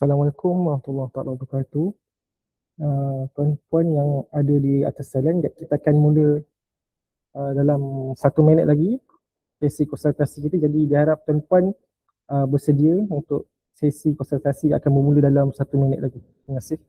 Assalamualaikum warahmatullahi wabarakatuh. Tuan-puan yang ada di atas salian, kita akan mula dalam 1 minit lagi sesi konsultasi kita. Jadi diharap tuan-puan bersedia untuk sesi konsultasi akan bermula dalam 1 minit lagi. Terima kasih.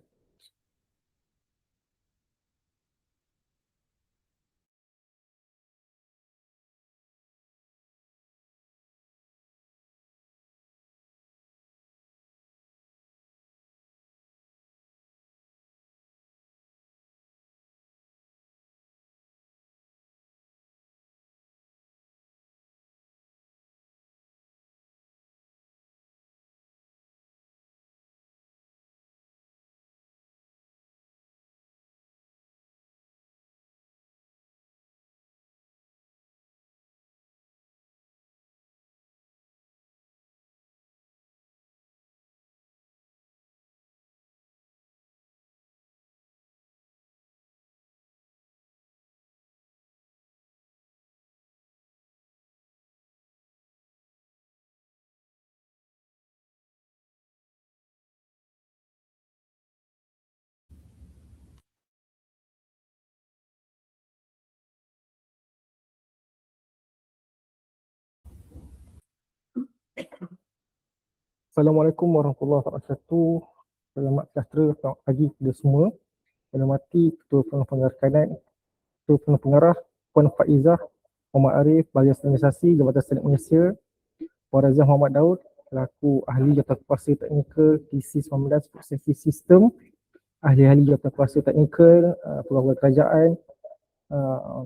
Assalamualaikum warahmatullahi wabarakatuh. Selamat sejahtera, selamat pagi kepada semua. Saya hormati Ketua Pengarah Kanan, Ketua Pengarah Puan Faizah Muhammad Arif, Bahagian Standardisasi Jabatan Senat Malaysia, Puan Razia Muhammad Daud, selaku Ahli Jabatan Kuasa Teknikal TC19 Prosesi Sistem, Ahli-ahli Jabatan Kuasa Teknikal, pegawai kerajaan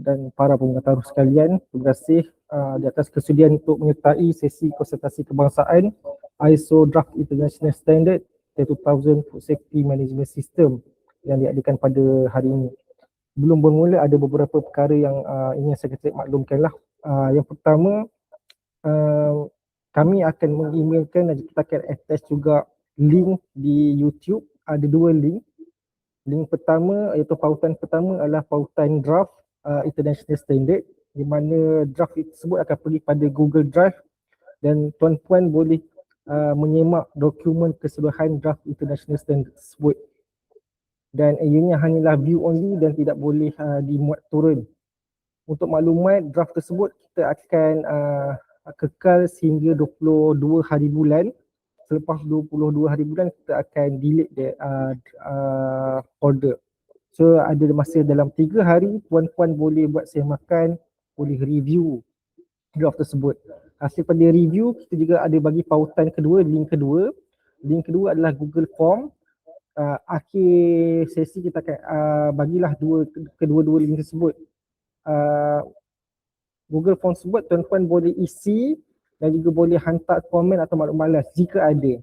dan para pengacara sekalian. Terima kasih di atas kesudian untuk menyertai sesi konsultasi kebangsaan ISO Draft International Standard 2000 Food Safety Management System yang diadakan pada hari ini. Sebelum bermula, ada beberapa perkara yang ingin Sekretariat maklumkanlah. Yang pertama, kami akan mengemailkan dan kita akan attach juga link di YouTube. Ada 2 link. Link pertama iaitu pautan pertama adalah pautan draft International Standard, di mana draft tersebut akan pergi pada Google Drive dan tuan-puan boleh menyemak dokumen keseluruhan draft International Standard tersebut. Dan ianya hanyalah view only dan tidak boleh dimuat turun. Untuk maklumat, draft tersebut kita akan kekal sehingga 22 hari bulan. Selepas 22 hari bulan kita akan delete folder. So ada masa dalam 3 hari puan-puan boleh buat semakan, boleh review draft tersebut. Hasil pada review, kita juga ada bagi pautan kedua, link kedua. Link kedua adalah Google Form. Akhir sesi kita akan bagilah kedua-dua link tersebut. Google Form tersebut tuan-tuan boleh isi dan juga boleh hantar komen atau maklum balas jika ada.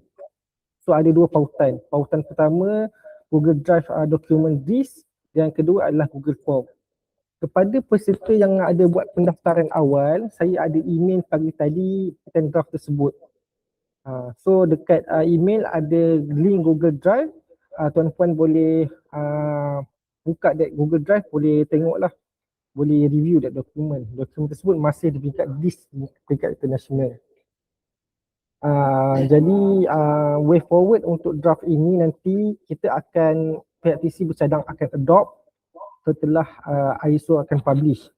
So ada 2 pautan. Pautan pertama Google Drive document disk dan yang kedua adalah Google Form. Kepada peserta yang ada buat pendaftaran awal, saya ada email pagi tadi tentang draft tersebut. So dekat email ada link Google Drive. Tuan-puan boleh buka that Google Drive, boleh tengoklah, boleh review that dokumen. Dokumen tersebut masih di peringkat disk, peringkat international. Jadi way forward untuk draft ini nanti kita akan, pihak TC bercadang akan adopt setelah ISO akan publish.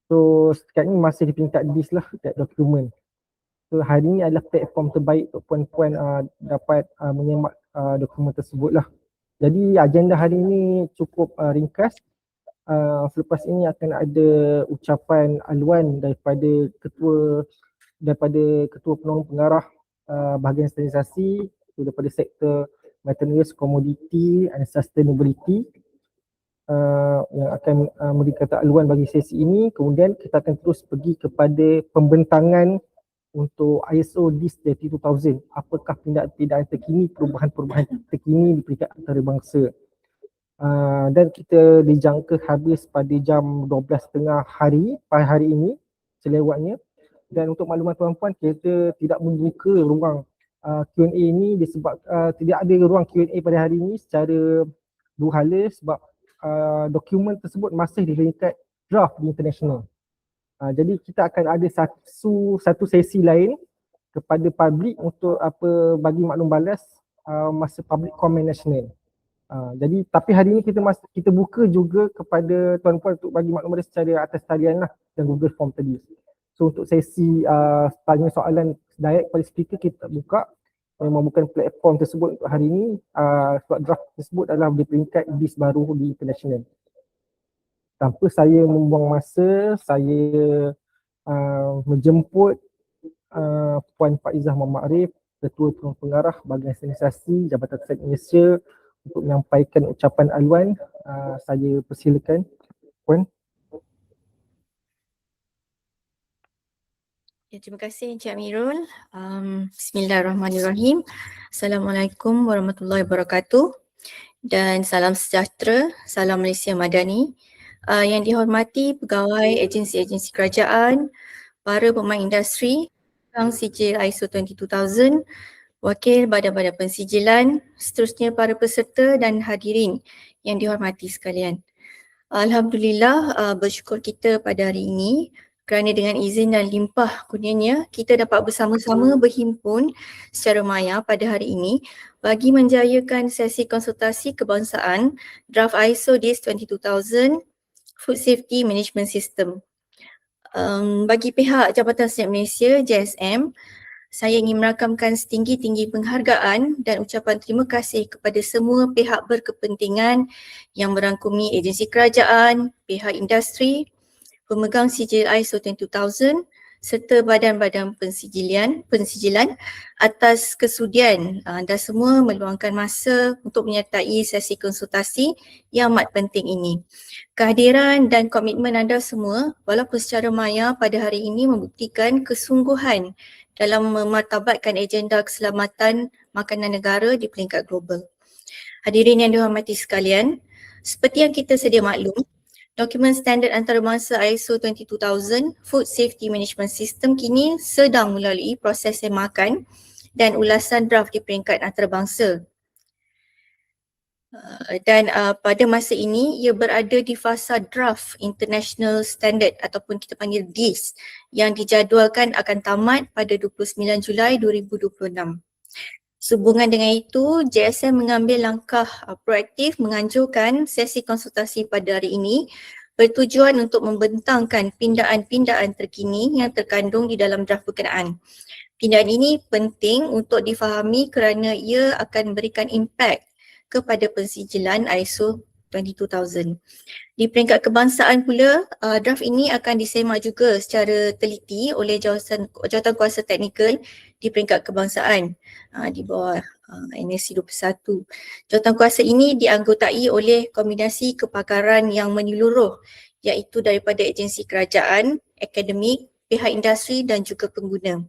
So sekarang ni masih di peringkat disk lah that dokumen. So hari ni adalah platform terbaik untuk puan-puan dapat menyemak dokumen tersebut lah. Jadi agenda hari ini cukup ringkas. Selepas ini akan ada ucapan aluan daripada Ketua Penolong Pengarah Bahagian Standardisasi, daripada sektor Materials, Commodity and Sustainability, yang akan memberi kata aluan bagi sesi ini. Kemudian kita akan terus pergi kepada pembentangan untuk ISO DIS 2000. Apakah tindakan terkini, perubahan-perubahan terkini di peringkat antarabangsa. Dan kita dijangka habis pada jam 12.30 hari ini selewatnya. Dan untuk maklumat tuan-puan, kita tidak membuka ruang Q&A ini disebabkan tidak ada ruang Q&A pada hari ini secara dua hala, sebab dokumen tersebut masih di peringkat draft di international. Jadi kita akan ada satu sesi lain kepada publik untuk bagi maklum balas masa public comment nasional. Jadi tapi hari ini kita buka juga kepada tuan-puan untuk bagi maklumat secara atas talian lah dan Google Form tadi. So untuk sesi tanya soalan direct kepada speaker kita buka, memang bukan platform tersebut untuk hari ini, sebab draft tersebut adalah di peringkat bis baru di international. Tanpa saya membuang masa, saya menjemput Puan Faizah Muhammad Arif, Ketua Pengarah Bahagian Sterilisasi Jabatan Kesihatan Malaysia untuk menyampaikan ucapan aluan. Saya persilakan Puan. Ya, terima kasih Encik Amirul. Bismillahirrahmanirrahim. Assalamualaikum warahmatullahi wabarakatuh dan salam sejahtera, salam Malaysia Madani. Yang dihormati pegawai agensi-agensi kerajaan, para pemain industri, Bang Sijil ISO 22000, wakil badan-badan pensijilan, seterusnya para peserta dan hadirin yang dihormati sekalian. Alhamdulillah, bersyukur kita pada hari ini kerana dengan izin dan limpah kurnianya kita dapat bersama-sama berhimpun secara maya pada hari ini bagi menjayakan sesi konsultasi kebangsaan draft ISO DIS 22000 Food Safety Management System. Bagi pihak Jabatan Senat Malaysia JSM, saya ingin merakamkan setinggi-tinggi penghargaan dan ucapan terima kasih kepada semua pihak berkepentingan yang merangkumi agensi kerajaan, pihak industri, pemegang sijil ISO 22000 serta badan-badan pensijilan atas kesudian dan semua meluangkan masa untuk menyertai sesi konsultasi yang amat penting ini. Kehadiran dan komitmen anda semua walaupun secara maya pada hari ini membuktikan kesungguhan dalam memartabatkan agenda keselamatan makanan negara di peringkat global. Hadirin yang dihormati sekalian, seperti yang kita sedia maklum, dokumen standard antarabangsa ISO 22000 Food Safety Management System kini sedang melalui proses semakan dan ulasan draft di peringkat antarabangsa. Dan pada masa ini ia berada di fasa draft International Standard ataupun kita panggil DIS yang dijadualkan akan tamat pada 29 Julai 2026. Sehubungan dengan itu, JSM mengambil langkah proaktif menganjurkan sesi konsultasi pada hari ini bertujuan untuk membentangkan pindaan-pindaan terkini yang terkandung di dalam draft berkenaan. Pindaan ini penting untuk difahami kerana ia akan memberikan impak kepada pensijilan ISO 22000. Di peringkat kebangsaan pula, draft ini akan disemak juga secara teliti oleh Jawatan Kuasa Teknikal di peringkat kebangsaan di bawah NSC 21. Jawatan kuasa ini dianggotai oleh kombinasi kepakaran yang menyeluruh iaitu daripada agensi kerajaan, akademik, pihak industri dan juga pengguna.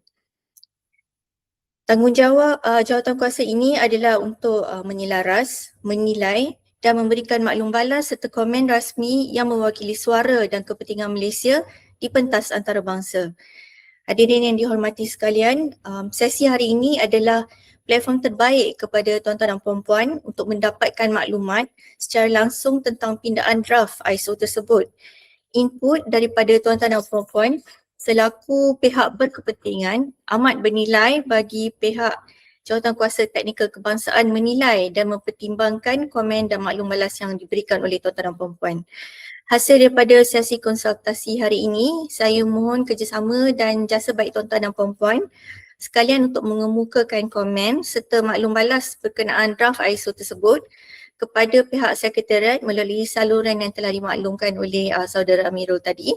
Tanggungjawab jawatan kuasa ini adalah untuk menyelaras, menilai dan memberikan maklum balas serta komen rasmi yang mewakili suara dan kepentingan Malaysia di pentas antarabangsa. Hadirin yang dihormati sekalian, sesi hari ini adalah platform terbaik kepada tuan-tuan dan puan-puan untuk mendapatkan maklumat secara langsung tentang pindaan draft ISO tersebut. Input daripada tuan-tuan dan puan-puan selaku pihak berkepentingan amat bernilai bagi pihak Jawatan Kuasa Teknikal Kebangsaan menilai dan mempertimbangkan komen dan maklum balas yang diberikan oleh tuan-tuan dan puan-puan. Hasil daripada sesi konsultasi hari ini, saya mohon kerjasama dan jasa baik tuan-tuan dan puan-puan sekalian untuk mengemukakan komen serta maklum balas berkenaan draft ISO tersebut kepada pihak sekretariat melalui saluran yang telah dimaklumkan oleh saudara Amirul tadi.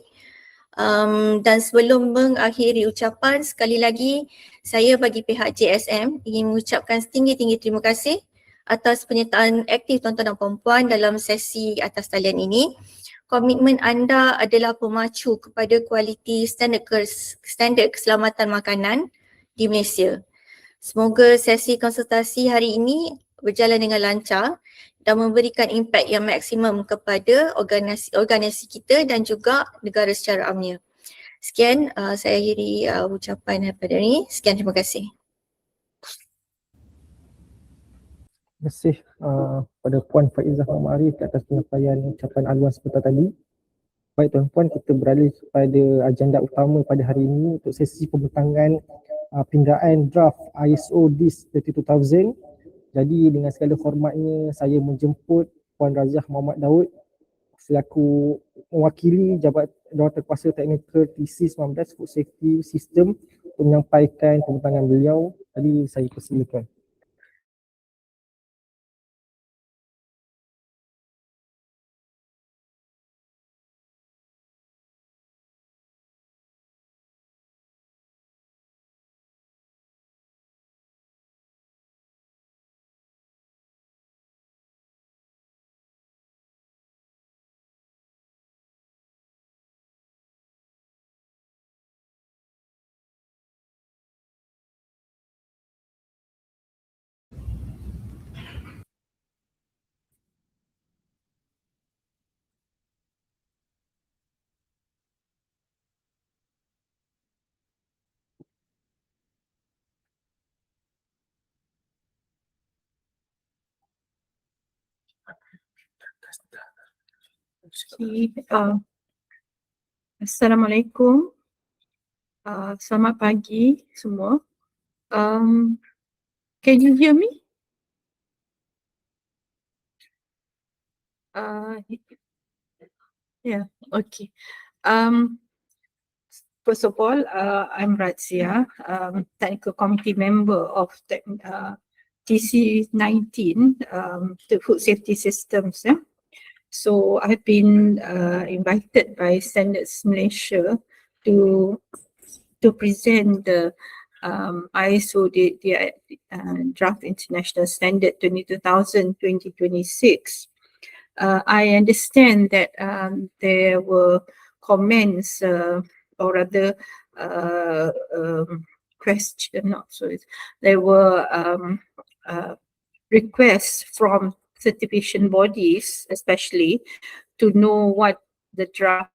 Dan sebelum mengakhiri ucapan, sekali lagi saya bagi pihak JSM ingin mengucapkan setinggi-tinggi terima kasih atas penyertaan aktif tuan-tuan dan puan-puan dalam sesi atas talian ini. Komitmen anda adalah pemacu kepada kualiti standard keselamatan makanan di Malaysia. Semoga sesi konsultasi hari ini berjalan dengan lancar dan memberikan impak yang maksimum kepada organisasi kita dan juga negara secara amnya. Sekian, saya akhiri ucapan pada ini. Sekian, terima kasih. Terima kasih pada Puan Faizah Muhammad Arif atas penyampaian ucapan aluan sebentar tadi. Baik tuan-puan, kita beralih pada agenda utama pada hari ini untuk sesi pembentangan pindaan draft ISO DIS 22000 Jadi dengan segala hormatnya saya menjemput Puan Razia Muhammad Daud selaku mewakili Jabatan Kuasa Teknikal TC19 Food Safety System untuk menyampaikan pembentangan beliau. Jadi saya persilakan. Assalamualaikum. Selamat pagi semua. Can you hear me? Yeah, okay. First of all, I'm Razia, Technical Committee member of TC19, the Food Safety Systems. Yeah? So I've been invited by Standards Malaysia to present the ISO Draft International Standard 22,000-2026. I understand that there were comments or rather there were requests from certification bodies especially to know what the draft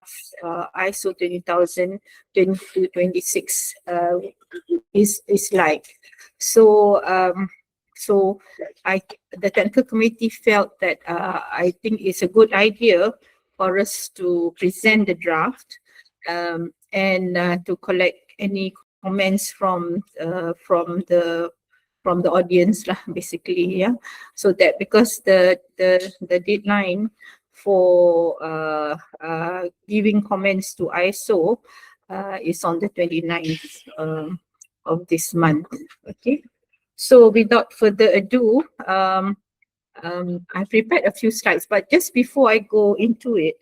ISO 20,000-2026 is like. So the technical committee felt that I think it's a good idea for us to present the draft and to collect any comments from the audience lah, basically, yeah. So that because the deadline for giving comments to ISO is on the 29th of this month. Okay. So without further ado, I prepared a few slides, but just before I go into it,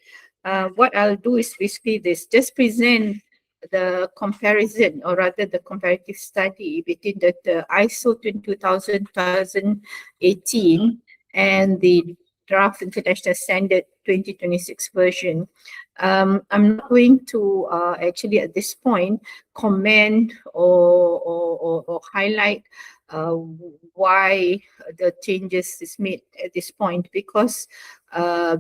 what I'll do is basically this, just present the comparison or rather the comparative study between the ISO 2018 and the draft international standard 2026 version. I'm not going to actually at this point comment or highlight why the changes is made at this point, because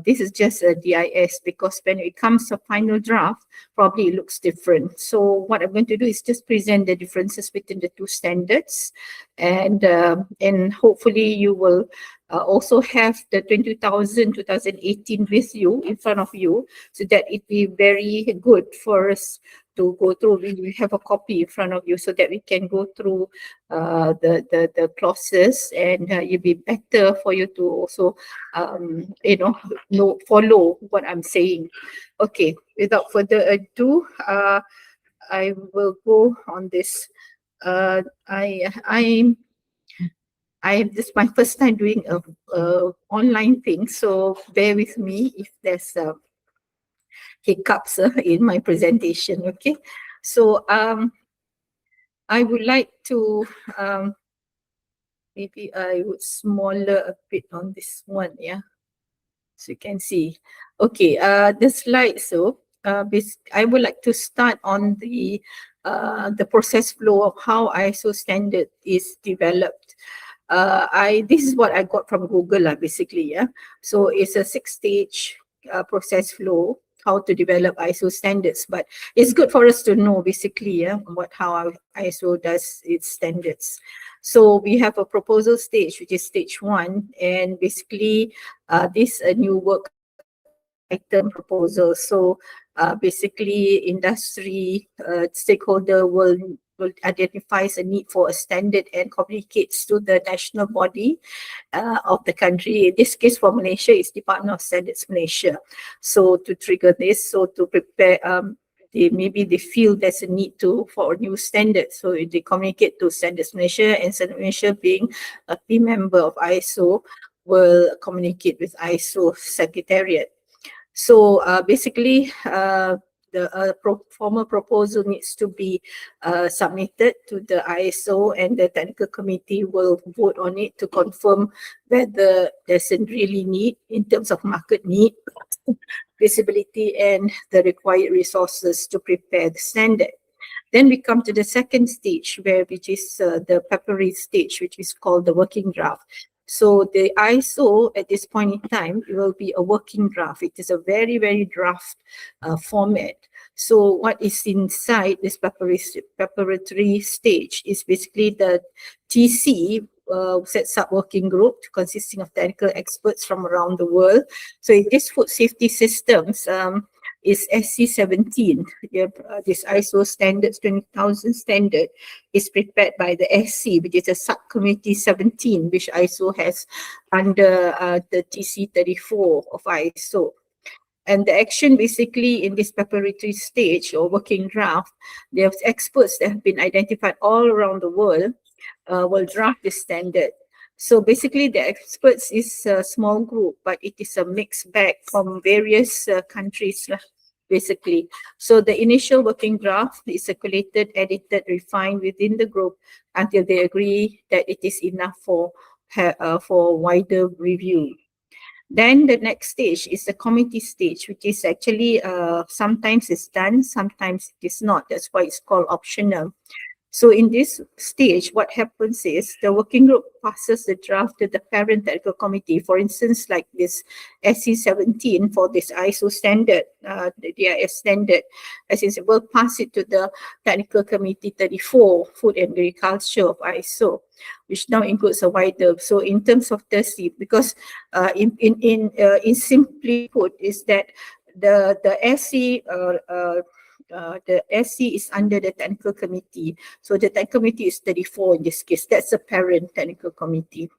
this is just a DIS, because when it comes to final draft, probably it looks different. So what I'm going to do is just present the differences between the two standards, and hopefully you will also have the 2018 with you in front of you, so that it be very good for us to go through. We have a copy in front of you so that we can go through the clauses, and it'll be better for you to also follow what I'm saying. Okay, without further ado, I will go on this. This is my first time doing a online thing, so bear with me if there's hiccups in my presentation. Okay, so I would like to maybe I would smaller a bit on this one, yeah, so you can see. Okay, the slide. So I would like to start on the process flow of how ISO standard is developed. This is what I got from Google, basically, yeah. So it's a 6-stage process flow, how to develop ISO standards, but it's good for us to know basically, yeah, how ISO does its standards. So we have a proposal stage, which is stage 1, and basically this a new work item proposal. So basically industry stakeholder will identifies a need for a standard and communicates to the national body of the country. In this case for Malaysia, it's Department of Standards Malaysia. So to trigger this, so to prepare, maybe they feel there's a need for a new standard. So they communicate to Standards Malaysia, and Standards Malaysia being a key member of ISO will communicate with ISO Secretariat. So basically, the formal proposal needs to be submitted to the ISO, and the technical committee will vote on it to confirm whether there's a really need in terms of market need, visibility, and the required resources to prepare the standard. Then we come to the second stage, which is the preparatory stage, which is called the working draft. So the ISO at this point in time, it will be a working draft. It is a very, very draft format. So what is inside this preparatory stage is basically the TC sets up working group consisting of technical experts from around the world. So in this food safety systems, is SC 17. This ISO standards 20,000 standard is prepared by the SC, which is a subcommittee 17, which ISO has under the TC 34 of ISO. And the action basically in this preparatory stage or working draft, there's experts that have been identified all around the world will draft this standard. So basically the experts is a small group, but it is a mixed bag from various countries basically. So the initial working draft is circulated, edited, refined within the group until they agree that it is enough for wider review. Then the next stage is the committee stage, which is actually sometimes it's done, sometimes it is not. That's why it's called optional. So in this stage, what happens is the working group passes the draft to the parent technical committee. For instance, like this SC 17 for this ISO standard, the DIS standard, as it will pass it to the technical committee 34, food and agriculture of ISO, which now includes a wider. So in terms of the because in simply put is that the SC the SC is under the technical committee. So the technical committee is 34 in this case. That's a parent technical committee.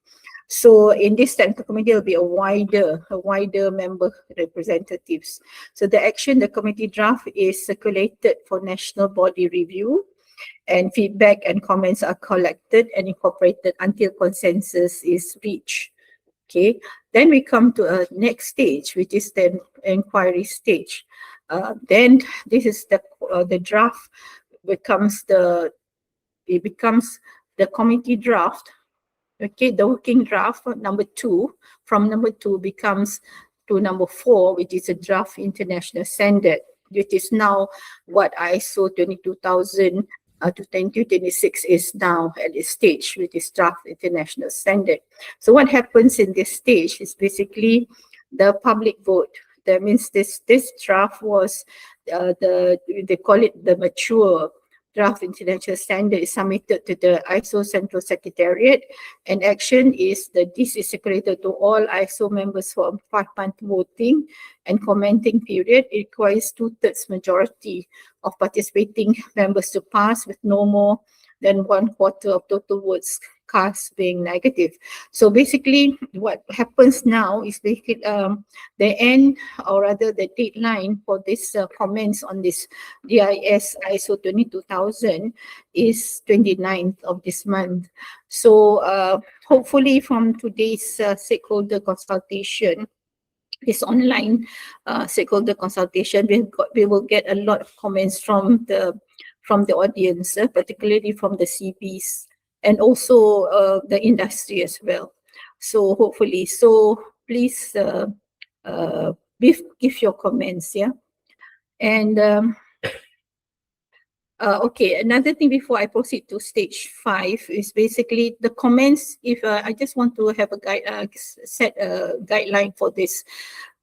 So in this technical committee, there will be a wider member representatives. So the action, the committee draft is circulated for national body review, and feedback and comments are collected and incorporated until consensus is reached. Okay, then we come to a next stage, which is the inquiry stage. Then this is the draft becomes the committee draft. Okay, the working draft number 2 from number 2 becomes to number 4, which is a draft international standard, which is now what ISO 22,000 to 2026 is now at this stage, which is draft international standard. So what happens in this stage is basically the public vote. That means this draft was they call it the mature draft international standard is submitted to the ISO Central Secretariat, and action is that this is circulated to all ISO members for a 5-month voting and commenting period. It requires 2/3 majority of participating members to pass, with no more than 1/4 of total votes cast being negative. So basically what happens now is basically the end, or rather the deadline for this comments on this DIS ISO 22,000 is 29th of this month. So hopefully from today's stakeholder consultation, this online stakeholder consultation, we will get a lot of comments from the audience, particularly from the CBs and also the industry as well. So hopefully, so please give your comments, yeah. And okay, another thing before I proceed to stage 5 is basically the comments. If I just want to have a set a guideline for this.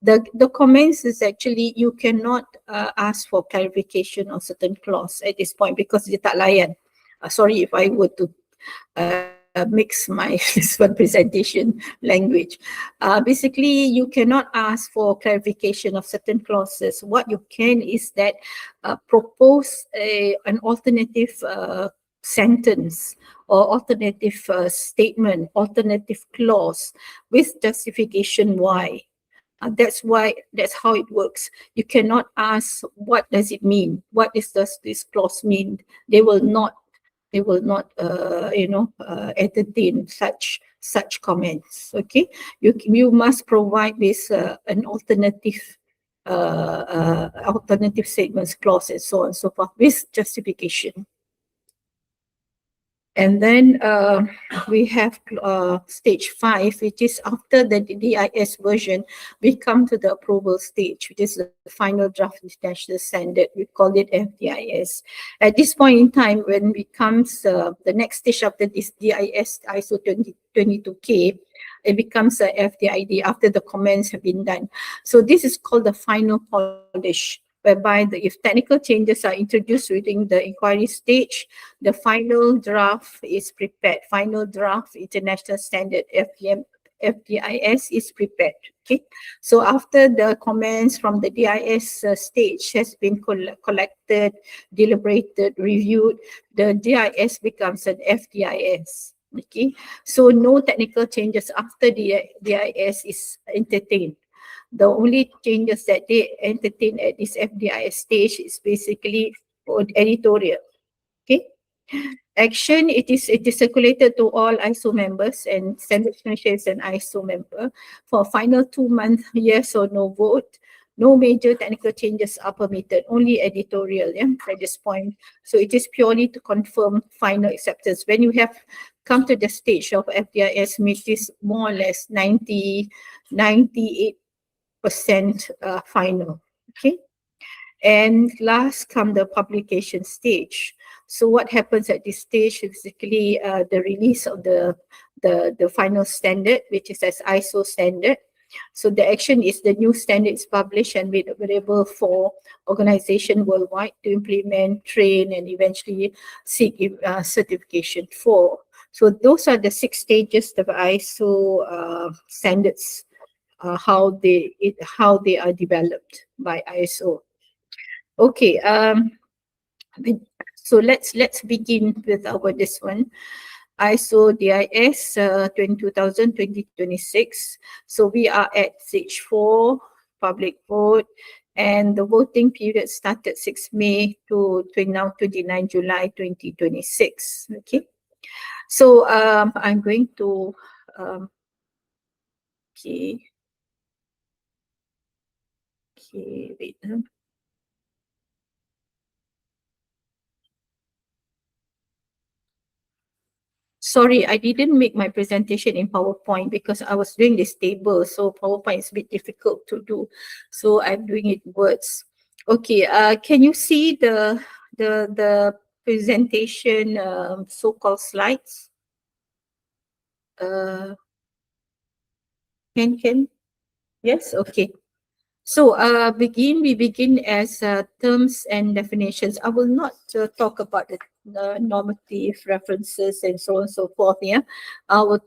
The comments is actually you cannot ask for clarification on certain clause at this point because dia tak layan. Sorry if I were to mix my this one presentation language. Basically, you cannot ask for clarification of certain clauses. What you can is that propose an alternative sentence or alternative statement, alternative clause with justification why. That's how it works. You cannot ask what does it mean? What does this clause mean? They will not entertain such comments. Okay, you must provide this an alternative statements clause and so on and so forth with justification. And then we have stage 5, which is after the DIS version, we come to the approval stage, which is the final draft international standard. We call it FDIS. At this point in time, when it comes the next stage after this DIS ISO 2022K, it becomes a FDID after the comments have been done. So this is called the final polish, whereby if technical changes are introduced during the inquiry stage, the final draft is prepared. Final draft international standard FDIS is prepared. Okay, so after the comments from the DIS stage has been collected, deliberated, reviewed, the DIS becomes an FDIS. Okay, so no technical changes after the DIS is entertained. The only changes that they entertain at this FDIS stage is basically editorial. Okay. Action, it is circulated to all ISO members, and Standards Malaysia is an ISO member. For final 2 month, yes or no vote, no major technical changes are permitted, only editorial at this point. So it is purely to confirm final acceptance. When you have come to the stage of FDIS, which is more or less 98% final. Okay. And last come the publication stage. So what happens at this stage is basically the release of the final standard, which is as ISO standard. So the action is the new standard is published and made available for organization worldwide to implement, train, and eventually seek certification for. So those are the 6 stages of ISO standards, how they are developed by ISO. Okay, so let's begin with this one. ISO DIS 2000-2026. So we are at stage 4, public vote, and the voting period started 6 May to now 29 July 2026. Okay, so I'm going to okay, wait. Sorry, I didn't make my presentation in PowerPoint because I was doing this table. So PowerPoint is a bit difficult to do. So I'm doing it words. Okay, can you see the presentation so-called slides? Can? Yes, okay. So we begin as terms and definitions. I will not talk about the normative references and so on and so forth. Yeah, I will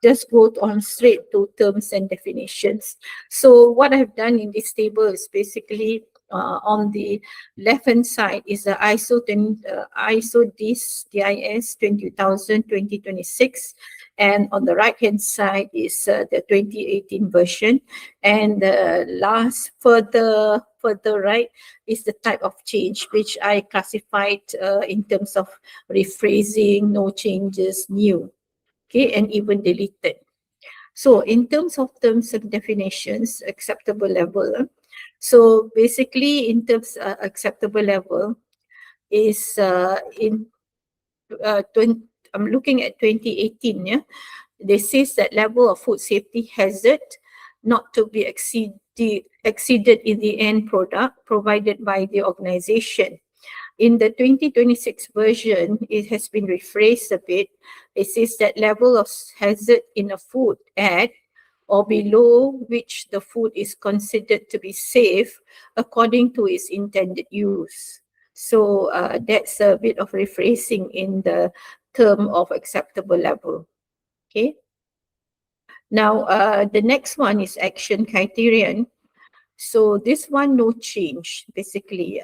just go on straight to terms and definitions. So what I've done in this table is basically on the left hand side is the ISO DIS 2000-2026. And on the right hand side is the 2018 version, and the last further right is the type of change which I classified in terms of rephrasing, no changes, new, okay, and even deleted. So in terms of terms and definitions, acceptable level. So basically, in terms acceptable level is I'm looking at 2018, yeah. They says that level of food safety hazard not to be exceeded in the end product provided by the organization. In the 2026 version, it has been rephrased a bit. It says that level of hazard in a food at or below which the food is considered to be safe according to its intended use. So that's a bit of rephrasing in the term of acceptable level. Okay. Now, the next one is action criterion. So this one, no change, basically.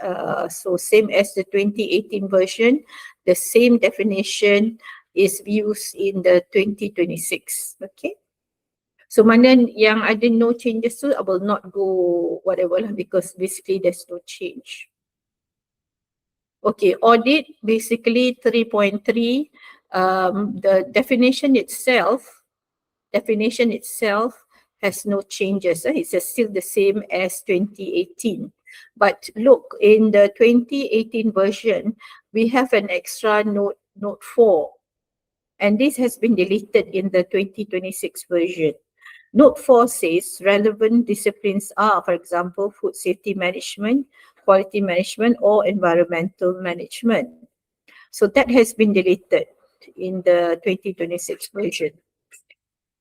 So same as the 2018 version, the same definition is used in the 2026. Okay. So mana yang ada no changes tu, I will not go whatever lah, because basically there's no change. Okay, audit basically 3.3, the definition itself has no changes. It's still the same as 2018. But look, in the 2018 version, we have an extra note 4, and this has been deleted in the 2026 version. Note 4 says relevant disciplines are, for example, food safety management, quality management, or environmental management. So that has been deleted in the 2026 version.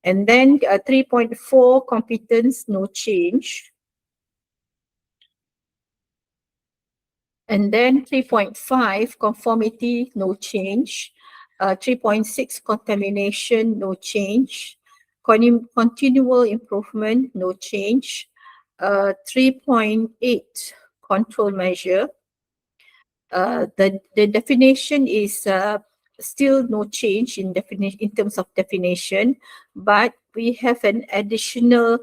And then 3.4 competence, no change. And then 3.5 conformity, no change. 3.6 contamination, no change. Continual improvement, no change. 3.8 control measure. The definition is still no change in terms of definition, but we have an additional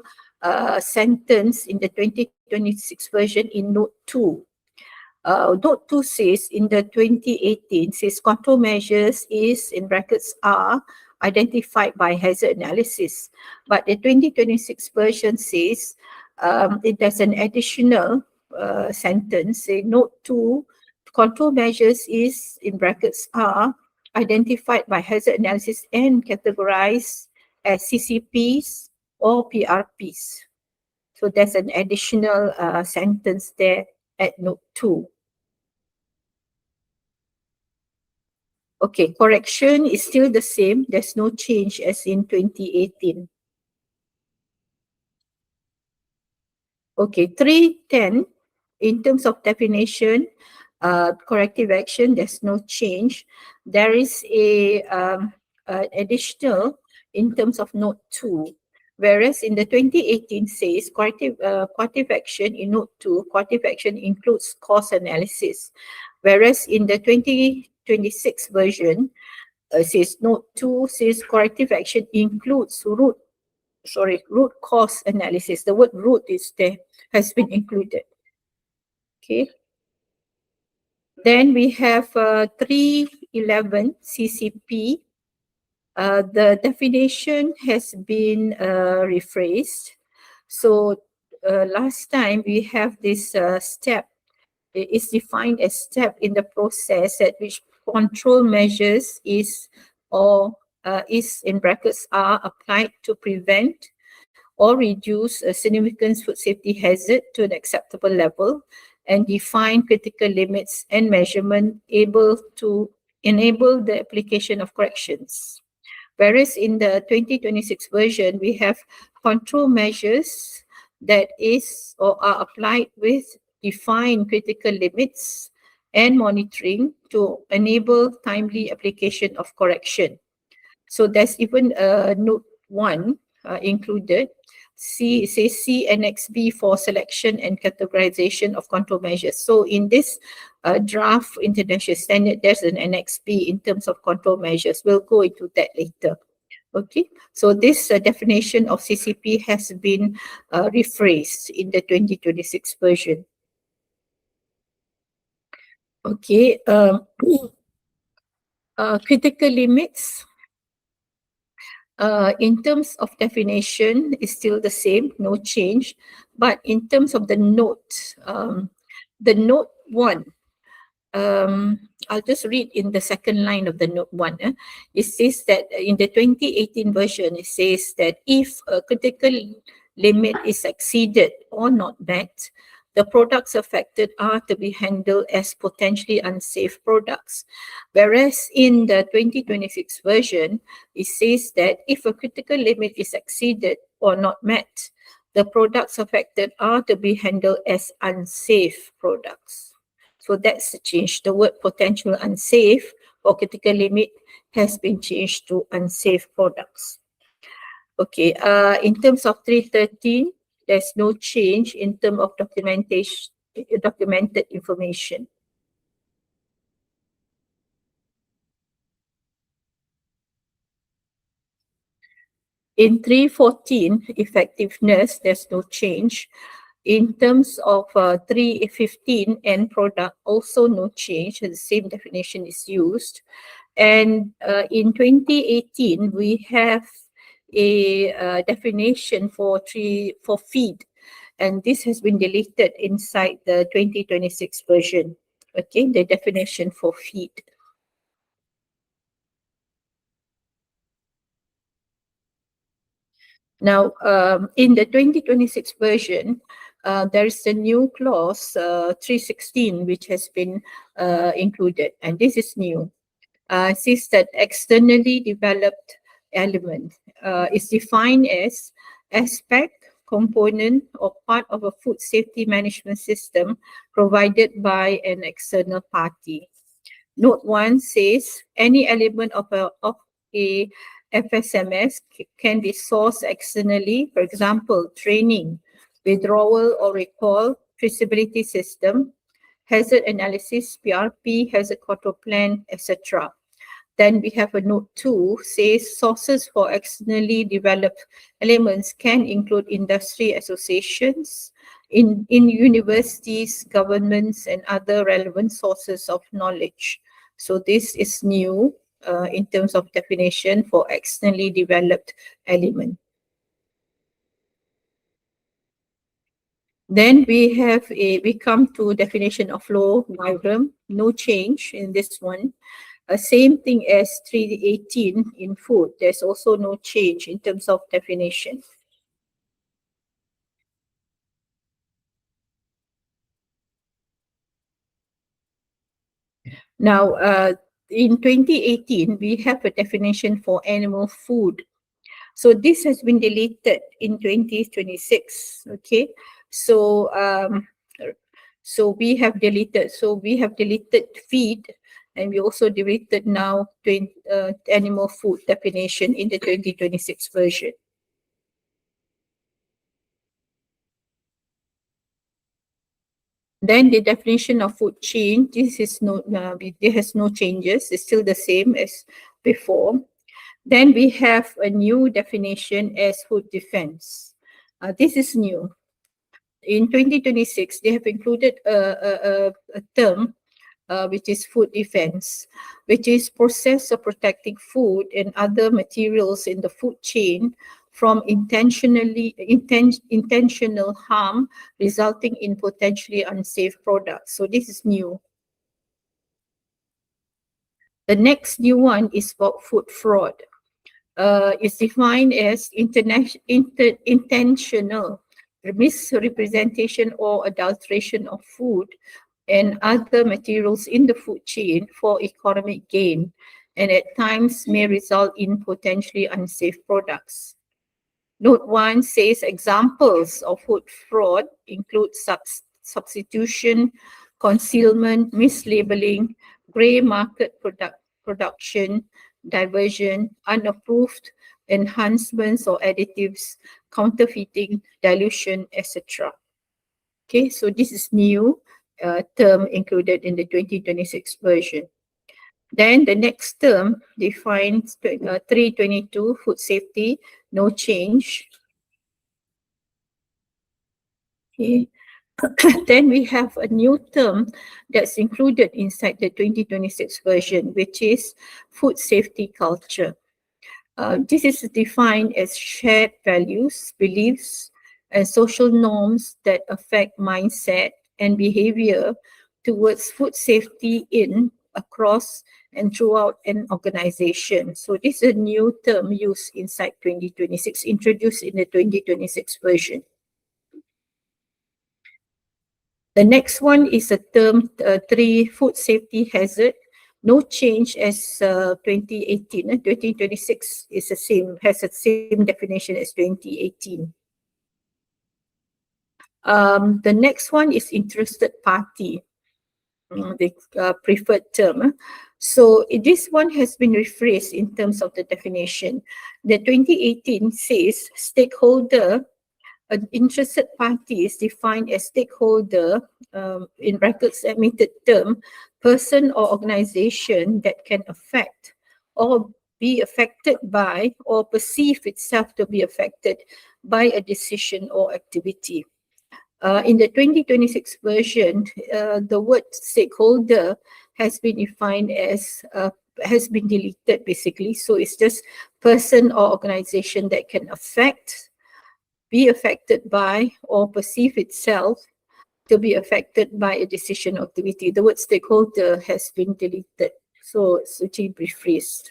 sentence in the 2026 version in note 2. Note 2 says in the 2018 says control measures is in brackets are identified by hazard analysis, but the 2026 version says it has an additional sentence saying note 2 control measures is in brackets are identified by hazard analysis and categorized as CCPs or PRPs. So there's an additional sentence there at note 2. Okay, correction is still the same. There's no change as in 2018. Okay, 310, in terms of definition, corrective action, there's no change. There is a additional in terms of note 2, whereas in the 2018 says corrective action in note 2, corrective action includes cause analysis, whereas in the 2026 version says note 2 says corrective action includes root cause analysis. The word root is there, has been included. Okay. Then we have 311 CCP. The definition has been rephrased. So last time we have this step. It is defined as step in the process at which control measures is in brackets are applied to prevent or reduce a significant food safety hazard to an acceptable level and define critical limits and measurement able to enable the application of corrections. Whereas in the 2026 version, we have control measures that is or are applied with defined critical limits and monitoring to enable timely application of correction. So there's even a note 1 included. It says C Annex B for selection and categorization of control measures. So in this draft international standard, there's an Annex B in terms of control measures. We'll go into that later. Okay, so this definition of CCP has been rephrased in the 2026 version. Okay, critical limits. In terms of definition, is still the same, no change. But in terms of the note 1, I'll just read in the second line of the note 1. It says that in the 2018 version, it says that if a critical limit is exceeded or not met, the products affected are to be handled as potentially unsafe products. Whereas in the 2026 version, it says that if a critical limit is exceeded or not met, the products affected are to be handled as unsafe products. So that's the change. The word potential unsafe or critical limit has been changed to unsafe products. Okay, in terms of 313, there's no change in terms of documented information. In 314, effectiveness, there's no change. In terms of 315, end product, also no change. The same definition is used. And in 2018, we have a definition for feed, and this has been deleted inside the 2026 version. Okay, the definition for feed. Now, in the 2026 version, there is a new clause 316 which has been included, and this is new. Says that externally developed element is defined as aspect, component, or part of a food safety management system provided by an external party. Note 1 says any element of a FSMS can be sourced externally, for example, training, withdrawal or recall, traceability system, hazard analysis, PRP, hazard control plan, etc. Then we have a note 2 says sources for externally developed elements can include industry associations, in universities, governments, and other relevant sources of knowledge. So this is new in terms of definition for externally developed element. Then we come to definition of flow diagram. No change in this one. Same thing as 318 in food. There's also no change in terms of definition. Now, in 2018, we have a definition for animal food. So this has been deleted in 2026. Okay, so we have deleted. So we have deleted feed, and we also deleted now animal food definition in the 2026 version. Then the definition of food chain, this is there has no changes. It's still the same as before. Then we have a new definition as food defense. This is new. In 2026, they have included a term which is food defense, which is process of protecting food and other materials in the food chain from intentional harm resulting in potentially unsafe products. So this is new. The next new one is about food fraud. It's defined as intentional misrepresentation or adulteration of food and other materials in the food chain for economic gain, and at times may result in potentially unsafe products. Note 1 says examples of food fraud include substitution, concealment, mislabeling, grey market production, diversion, unapproved enhancements or additives, counterfeiting, dilution, etc. Okay, so this is new term included in the 2026 version. Then the next term defines 322 food safety, no change. Okay. Then we have a new term that's included inside the 2026 version, which is food safety culture. This is defined as shared values, beliefs, and social norms that affect mindset and behavior towards food safety in, across, and throughout an organization. So this is a new term used inside 2026, introduced in the 2026 version. The next one is a term 3, food safety hazard. No change as 2018. 2026 is the same, has the same definition as 2018. The next one is interested party, the preferred term. So this one has been rephrased in terms of the definition. The 2018 says stakeholder. An interested party is defined as stakeholder, in brackets admitted term, person or organization that can affect or be affected by or perceive itself to be affected by a decision or activity. In the 2026 version, the word stakeholder has been defined as, has been deleted basically. So it's just person or organization that can affect, be affected by, or perceive itself to be affected by a decision or activity. The word stakeholder has been deleted. So Suchi rephrased.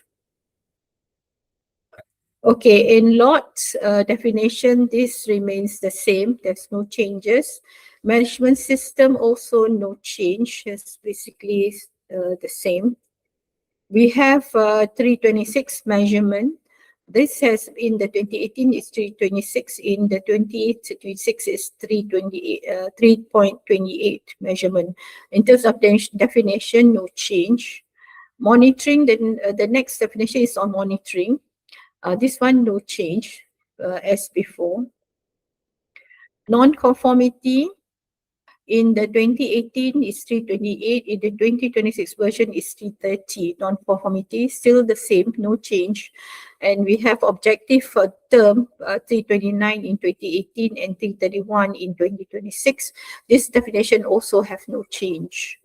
Okay, in lot definition, this remains the same. There's no changes. Management system also no change. It's basically the same. We have 326 measurement. This has in the 2018 is 326. In the 2026 is 3.28 measurement. In terms of definition, no change. Monitoring, then the next definition is on monitoring. This one no change as before. Non-conformity in the 2018 is 328, in the 2026 version is 330. Non-conformity still the same, no change. And we have objective for term 329 in 2018 and 331 in 2026. This definition also have no change.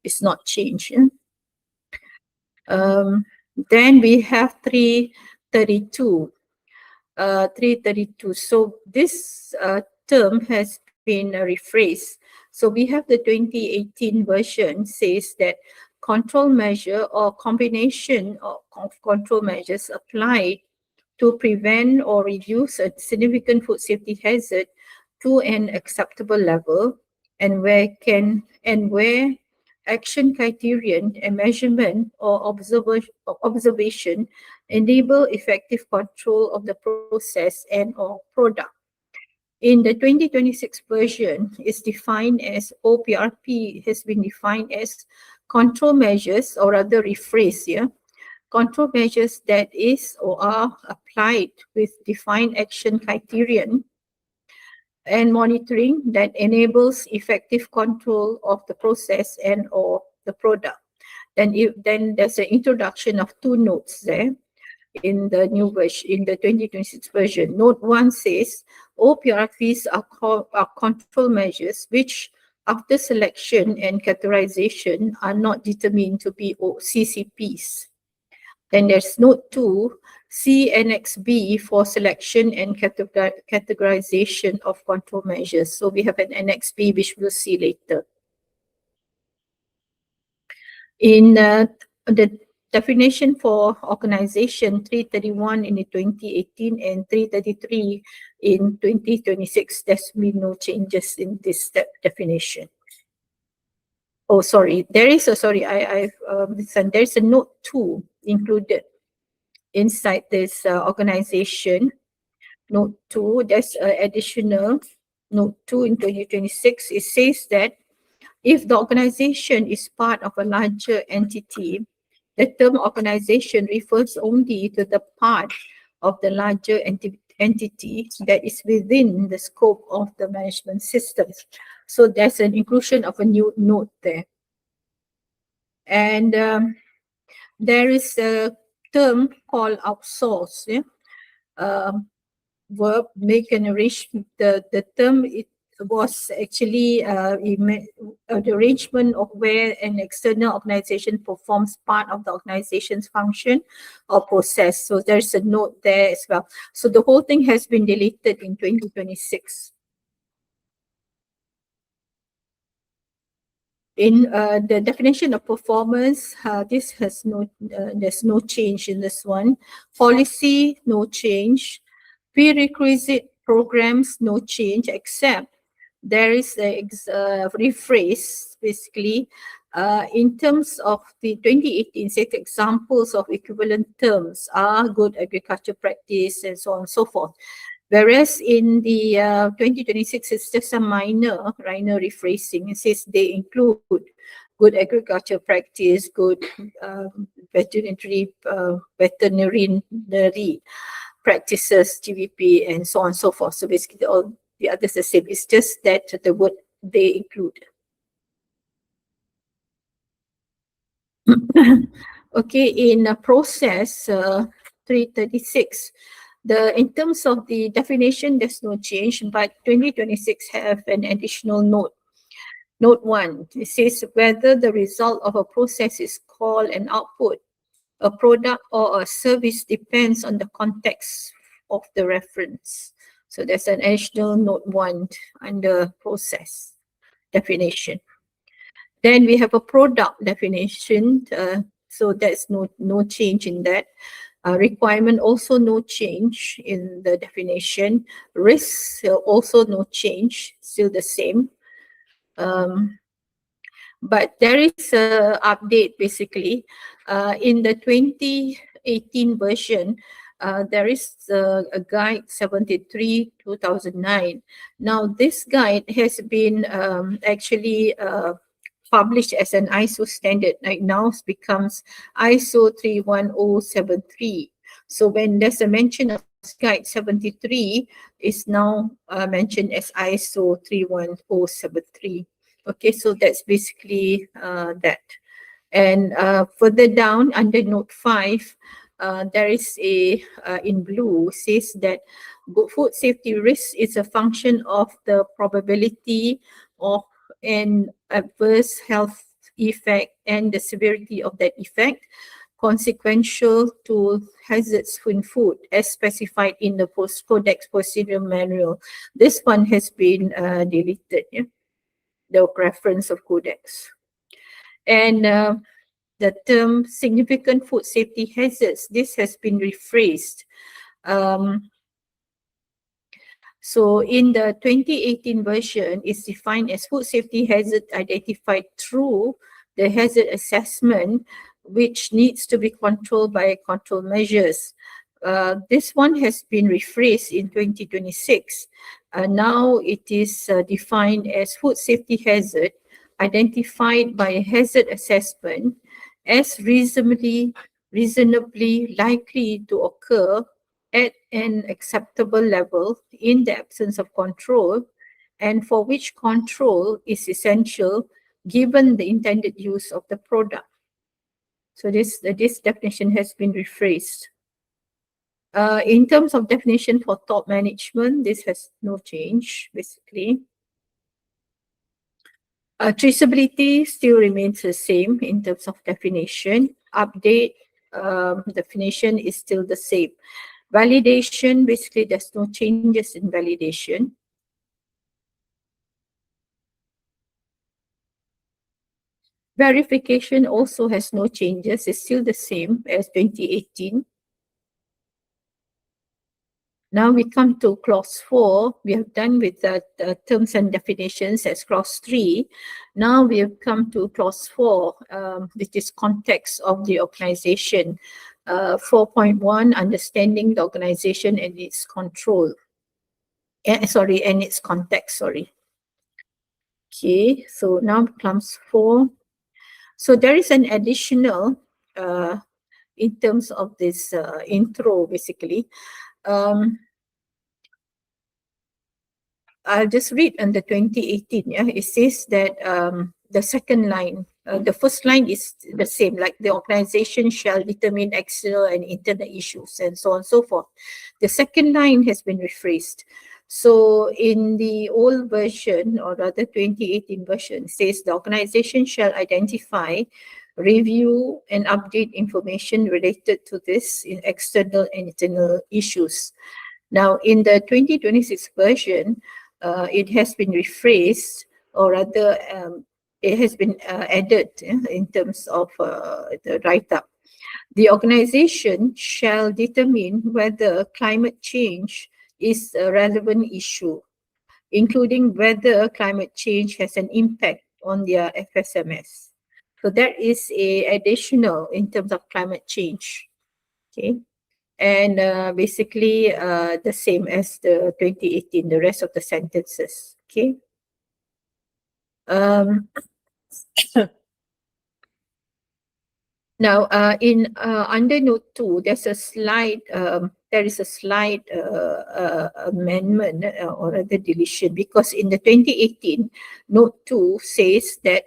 It's not changed. Then we have 332. 332. So this term has been rephrased. So we have the 2018 version says that control measure or combination of control measures applied to prevent or reduce a significant food safety hazard to an acceptable level, and where action criterion and measurement or observation enable effective control of the process and or product. In the 2026 version, is defined as OPRP has been defined as control measures, or rather rephrase here, control measures that is or are applied with defined action criterion and monitoring that enables effective control of the process and or the product. Then there's an introduction of two notes there in the new version, in the 2026 version. Note 1 says, OPRPs are control measures which after selection and categorization are not determined to be CCPs. Then there's note 2, C Annex B for selection and categorization of control measures. So we have an Annex B which we'll see later. In the definition for organization, 331 in the 2018 and 333 in 2026, there's been no changes in this definition. Oh, sorry, there is a, sorry, there's a note 2 included inside this organization. Note 2, there's additional note 2 in 2026. It says that if the organization is part of a larger entity, the term organization refers only to the part of the larger entity that is within the scope of the management systems. So there's an inclusion of a new note there. And there is a term called outsource. Yeah? Verb make an arrangement. The term it was actually an arrangement of where an external organization performs part of the organization's function or process. So there's a note there as well. So the whole thing has been deleted in 2026. In the definition of performance, this has no, there's no change in this one. Policy, no change. Prerequisite programs, no change, except there is a rephrase basically in terms of the 2018 set examples of equivalent terms are good agriculture practice and so on and so forth. Whereas in the 2026, it's just a minor rephrasing. It says they include good agriculture practice, good veterinary practices, GVP, and so on and so forth. So basically all the others the same. It's just that the word they include. Okay, in process 336, in terms of the definition, there's no change, but 2026 have an additional note. Note 1, it says whether the result of a process is called an output, a product, or a service depends on the context of the reference. So there's an additional note 1 under process definition. Then we have a product definition, so there's no change in that. Requirement, also no change in the definition. Risks, also no change, still the same. But there is an update basically. In the 2018 version, there is a guide 73/2009. Now this guide has been actually published as an ISO standard. Like now it becomes ISO 31073. So when there's a mention of guide 73, is now mentioned as ISO 31073. Okay, so that's basically that. And further down under note 5, there is a, in blue, says that food safety risk is a function of the probability of an adverse health effect and the severity of that effect consequential to hazards in food as specified in the Codex Procedure Manual. This one has been deleted, yeah? The reference of Codex. And the term significant food safety hazards, this has been rephrased. So in the 2018 version, it's defined as food safety hazard identified through the hazard assessment, which needs to be controlled by control measures. This one has been rephrased in 2026. Now it is defined as food safety hazard identified by a hazard assessment as reasonably likely to occur at an acceptable level in the absence of control, and for which control is essential given the intended use of the product. So this definition has been rephrased. In terms of definition for top management, this has no change basically. Traceability still remains the same in terms of definition. Update definition is still the same. Validation, basically there's no changes in validation. Verification also has no changes, it's still the same as 2018. Now we come to clause 4. We have done with the terms and definitions as clause 3. Now we have come to clause 4, which is context of the organization. 4.1, understanding the organization and its control. And its context, Okay, so now comes 4. So there is an additional, in terms of this intro, basically. I'll just read on the 2018. Yeah, it says that the second line, the first line is the same, like the organization shall determine external and internal issues and so on and so forth. The second line has been rephrased. So in the old version, or rather 2018 version, says the organization shall identify, review and update information related to this in external and internal issues. Now in the 2026 version, it has been rephrased, or rather it has been added in terms of the write-up. The organization shall determine whether climate change is a relevant issue, including whether climate change has an impact on their FSMS. So there is a additional in terms of climate change. Okay. And basically the same as the 2018, the rest of the sentences. Okay. Now in under note 2, there's a slight amendment or rather deletion, because in the 2018 note 2 says that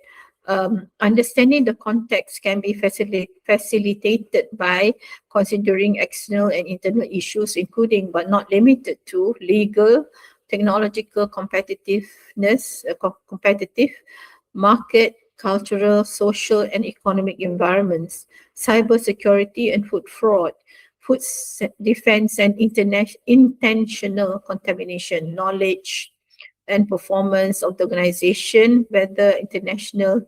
Understanding the context can be facilitated by considering external and internal issues, including but not limited to legal, technological competitiveness, competitive, market, cultural, social, and economic environments, cyber security and food fraud, defense and intentional contamination, knowledge and performance of the organization, whether international,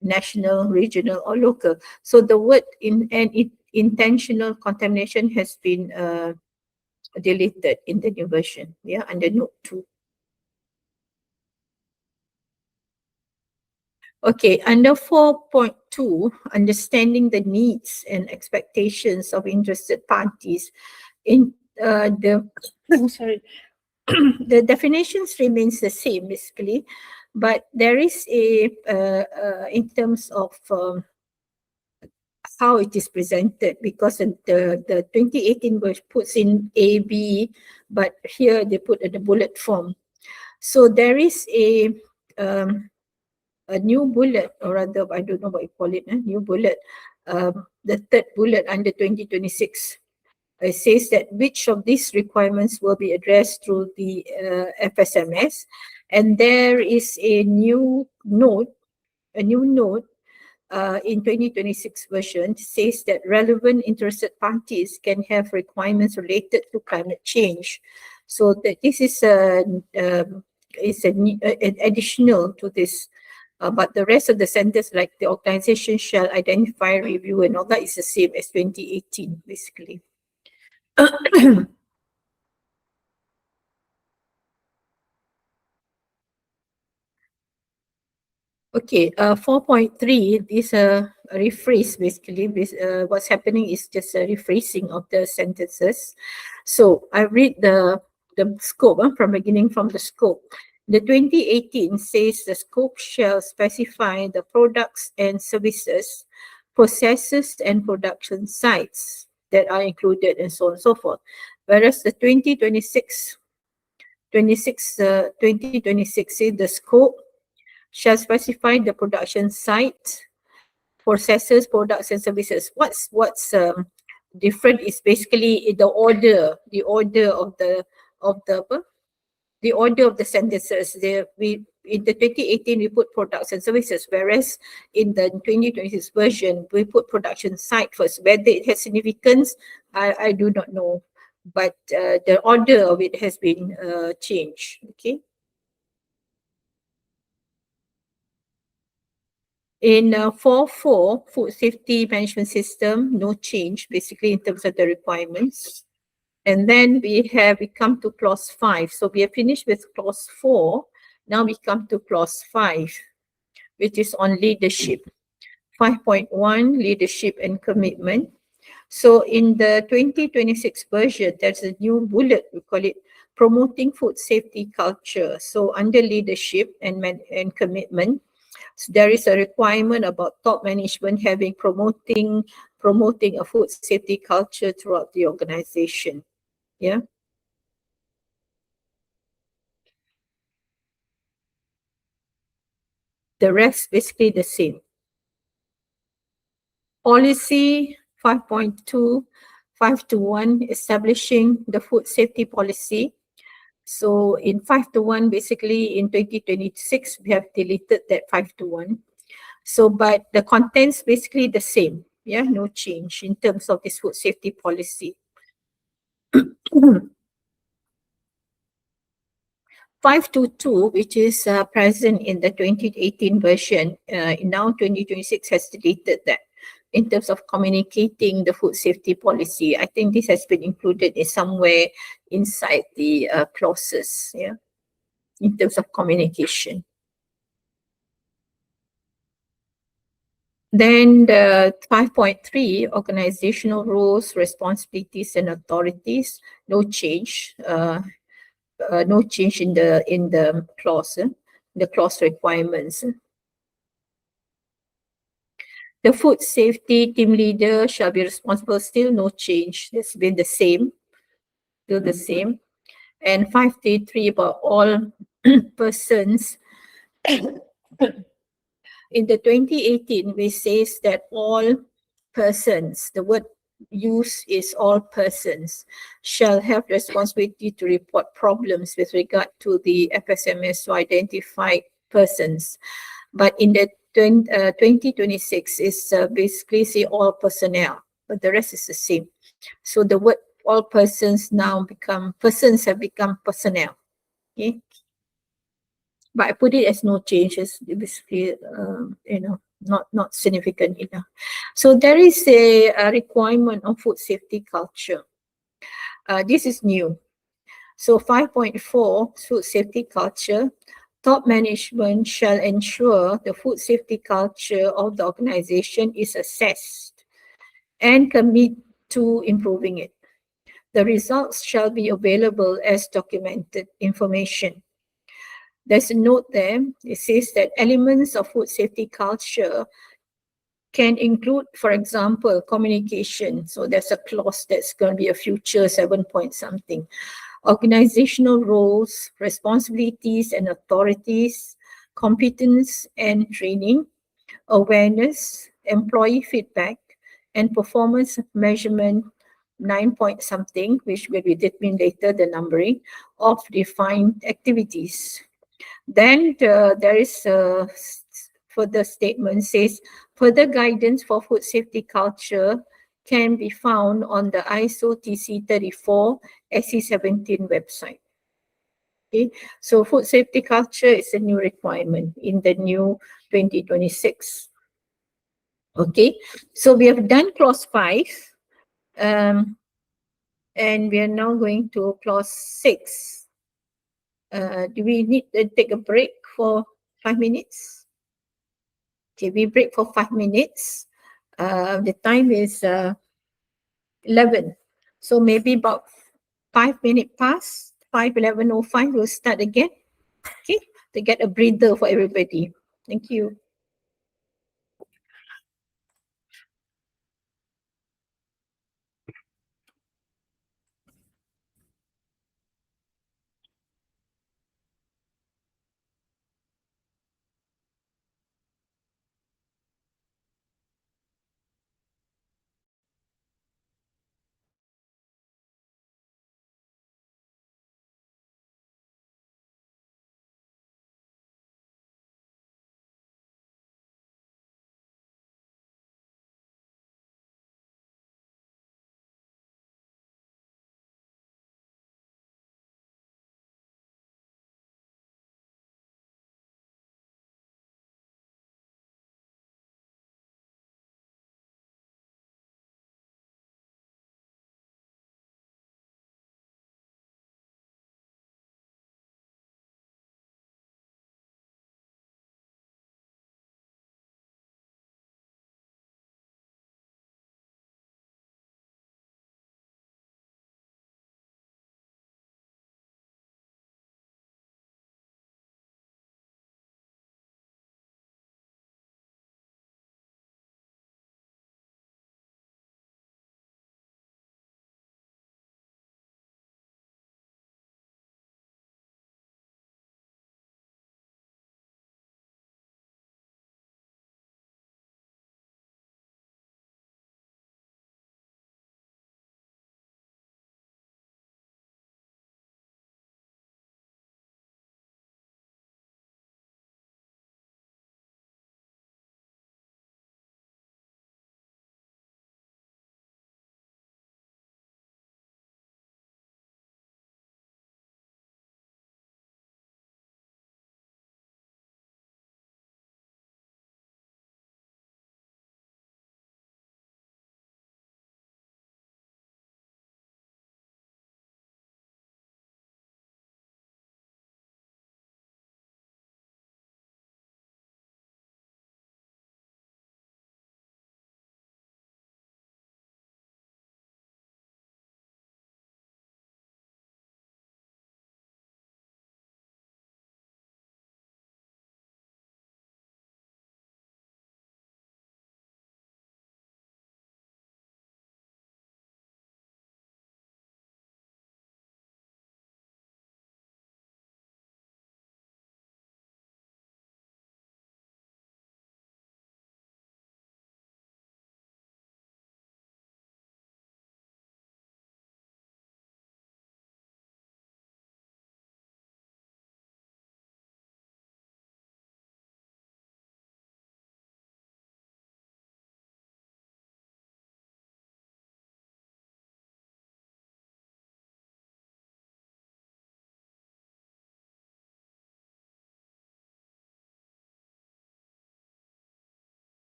national, regional, or local. So the word intentional contamination has been deleted in the new version, yeah, under note 2. Okay, under 4.2, understanding the needs and expectations of interested parties, in the sorry, the definitions remains the same basically, but there is a in terms of how it is presented, because the 2018 version puts in A, B, but here they put in the bullet form. So there is a new bullet, or rather, I don't know what you call it, new bullet, the third bullet under 2026. It says that which of these requirements will be addressed through the FSMS, and there is a new note in 2026 version says that relevant interested parties can have requirements related to climate change. So that this is an additional to this. But the rest of the sentence, like the organization shall identify, review, and all that, is the same as 2018, basically. Okay, 4.3, this rephrase basically. What's happening is just a rephrasing of the sentences. So I read the scope from beginning from the scope. The 2018 says the scope shall specify the products and services, processes and production sites that are included, and so on and so forth. Whereas the 2026 says the scope shall specify the production site, processes, products, and services. What's different is basically the order of the sentences. In the 2018 we put products and services, whereas in the 2026 version we put production site first. Whether it has significance, I do not know, but the order of it has been changed. Okay. In 4.4, food safety management system, no change basically in terms of the requirements. And then we come to clause 5. So we are finished with clause 4. Now we come to clause 5, which is on leadership. 5.1, leadership and commitment. So in the 2026 version, there's a new bullet, we call it promoting food safety culture. So under leadership and commitment, so there is a requirement about top management having promoting a food safety culture throughout the organization. Yeah. The rest basically the same. Policy 5.2, 5.1, establishing the food safety policy. So in 5.1, basically in 2026, we have deleted that 5.1. So, but the contents basically the same. Yeah, no change in terms of this food safety policy. 5.2.2, which is present in the 2018 version, now 2026 has deleted that. In terms of communicating the food safety policy, I think this has been included in somewhere inside the clauses, yeah, in terms of communication. Then the 5.3, organizational roles, responsibilities, and authorities, no change. No change in the clause, the clause requirements. The food safety team leader shall be responsible, still no change. It's been the same, still the same. And 5.3 about all persons In the 2018, we says that all persons, the word used is all persons, shall have responsibility to report problems with regard to the FSMS to identified persons. But in the 2026 is basically say all personnel, but the rest is the same. So the word all persons now become, persons have become personnel. Okay. But I put it as no changes, basically, not significant enough. So there is a requirement of food safety culture. This is new. So 5.4, food safety culture. Top management shall ensure the food safety culture of the organization is assessed and commit to improving it. The results shall be available as documented information. There's a note there. It says that elements of food safety culture can include, for example, communication. So there's a clause that's going to be a future 7 point something. Organizational roles, responsibilities and authorities, competence and training, awareness, employee feedback, and performance measurement 9 point something, which will be determined later, the numbering of defined activities. Then there is a further statement says, further guidance for food safety culture can be found on the ISO TC 34 SE 17 website. Okay, so food safety culture is a new requirement in the new 2026. Okay, so we have done clause 5, and we are now going to clause 6. Do we need to take a break for 5 minutes? Okay, we break for 5 minutes. The time is 11. So maybe about 5 minutes past, 5:11:05, we'll start again. Okay, to get a breather for everybody. Thank you.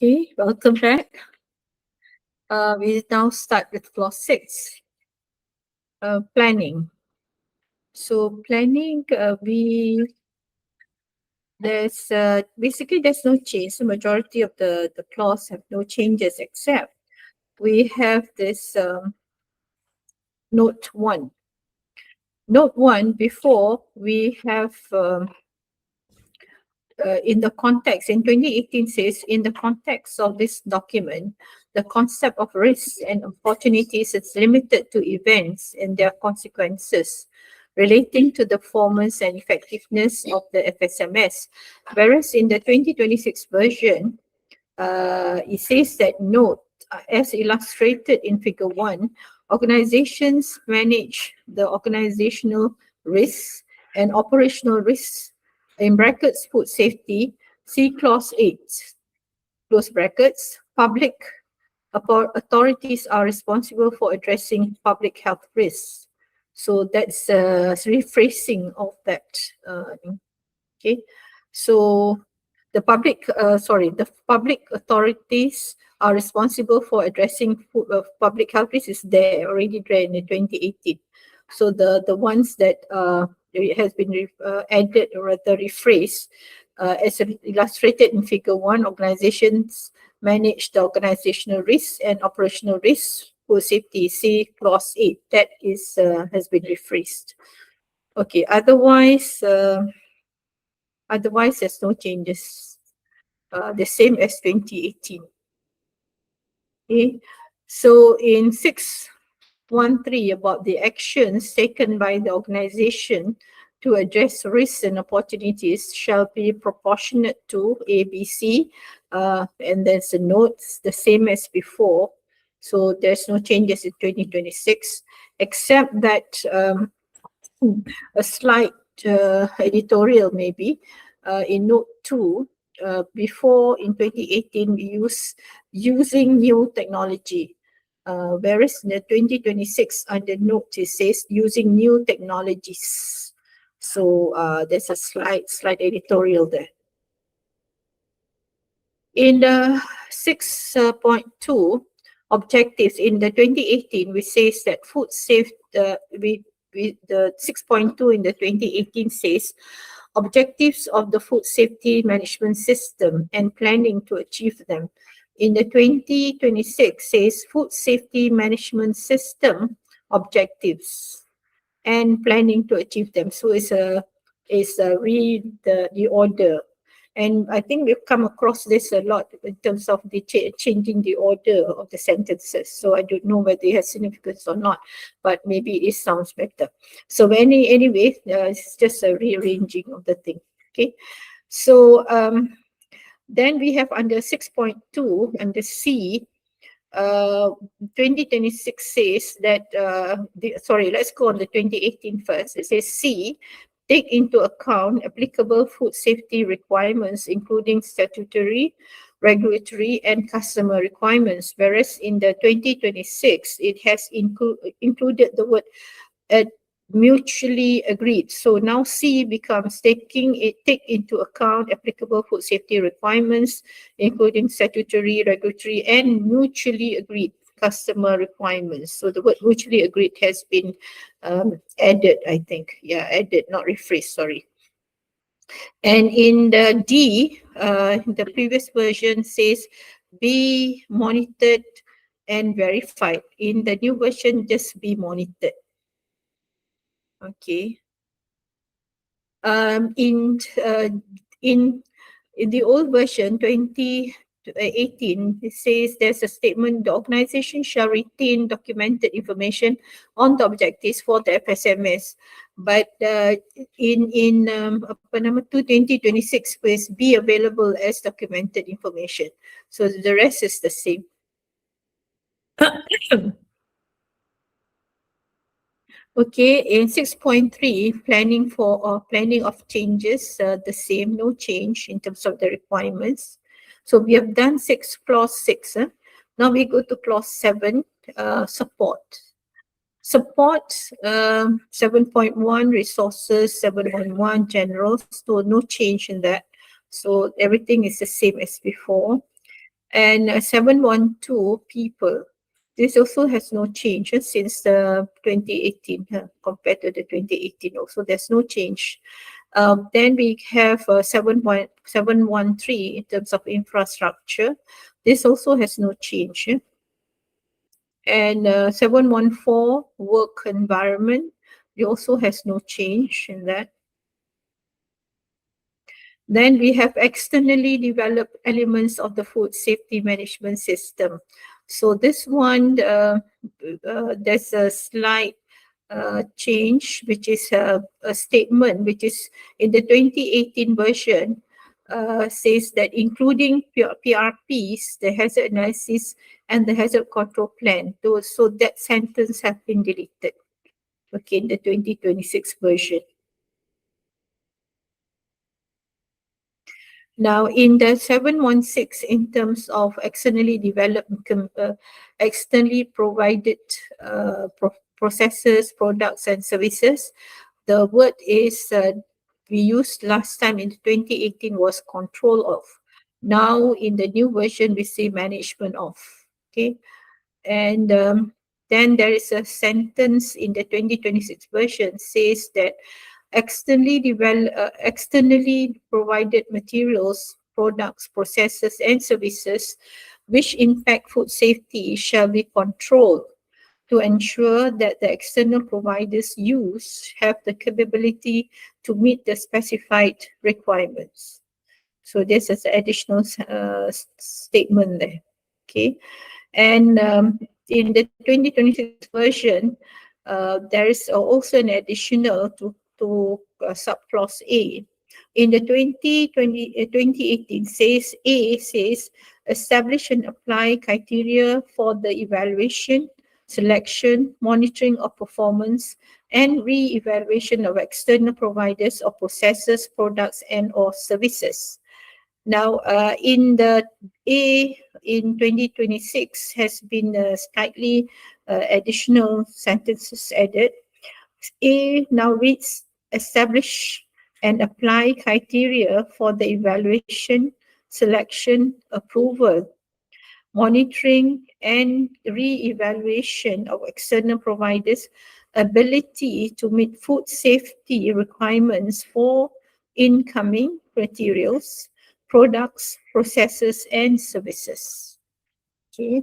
Okay, welcome back. We now start with clause 6, planning. So planning, there's basically there's no change. The majority of the clause have no changes, except we have this note 1. Note 1, before we have in the context, in 2018 says, in the context of this document, the concept of risks and opportunities is limited to events and their consequences relating to the performance and effectiveness of the FSMS. Whereas in the 2026 version, it says that note, as illustrated in figure 1, organizations manage the organizational risks and operational risks, in brackets food safety, see clause 8, close brackets. Public authorities are responsible for addressing public health risks. So that's rephrasing of that. Okay, so the public authorities are responsible for addressing public health risks is there, already there in the 2018. So the ones that it has been added or rather rephrased, as illustrated in figure 1, organizations manage the organizational risks and operational risks for safety, see clause 8. That is has been rephrased. Okay, otherwise there's no changes. The same as 2018. Okay, so in 613 about the actions taken by the organization to address risks and opportunities shall be proportionate to ABC, and there's a notes the same as before. So there's no changes in 2026, except that a slight editorial maybe in note 2. Before in 2018 we using new technology, whereas in the 2026 under note it says using new technologies. So there's a slight editorial there. In the 6.2 objectives in the 2018 we says that food safe, the 6.2 in the 2018 says objectives of the food safety management system and planning to achieve them. In the 2026 says food safety management system objectives and planning to achieve them. So it's read the order. And I think we've come across this a lot in terms of the changing the order of the sentences. So I don't know whether it has significance or not, but maybe it sounds better. So anyway, it's just a rearranging of the thing. Okay. So then we have under 6.2 under C, 2026 says that, let's go on the 2018 first. It says C, take into account applicable food safety requirements, including statutory, regulatory, and customer requirements. Whereas in the 2026, it has included the word mutually agreed. So now C becomes take into account applicable food safety requirements, including statutory, regulatory, and mutually agreed customer requirements. So the word mutually agreed has been added, I think. Yeah, added, not rephrased, sorry. And in the D, the previous version says be monitored and verified. In the new version, just be monitored. Okay. In the old version, 2018, it says there's a statement: the organization shall retain documented information on the objectives for the FSMS. But in 2026 says be available as documented information. So the rest is the same. Okay, in 6.3, planning of changes, the same, no change in terms of the requirements. So we have done clause 6. Now we go to clause 7, support. Support 7.1 resources, 7.1 general, so no change in that. So everything is the same as before. And 712 people. This also has no change since the 2018 compared to the 2018 also. There's no change. Then we have 7.713 in terms of infrastructure. This also has no change. And 714 work environment. It also has no change in that. Then we have externally developed elements of the food safety management system. So this one, there's a slight change, which is a statement, which is in the 2018 version, says that including PRPs, the hazard analysis and the hazard control plan. So that sentence has been deleted, okay, in the 2026 version. Now, in the 716, in terms of externally developed, externally provided processes, products, and services, the word is we used last time in 2018 was control of. Now, in the new version, we say management of. Okay, and then there is a sentence in the 2026 version says that externally provided materials, products, processes, and services which impact food safety shall be controlled to ensure that the external providers use have the capability to meet the specified requirements. So this is an additional statement there. Okay, and in the 2026 version, there is also an additional to subclause A. In the 2018 says A says establish and apply criteria for the evaluation, selection, monitoring of performance, and re-evaluation of external providers of processes, products, and or services. Now, in the A in 2026 has been slightly additional sentences added. A now reads establish and apply criteria for the evaluation, selection, approval, monitoring, and re-evaluation of external providers' ability to meet food safety requirements for incoming materials, products, processes, and services. Okay.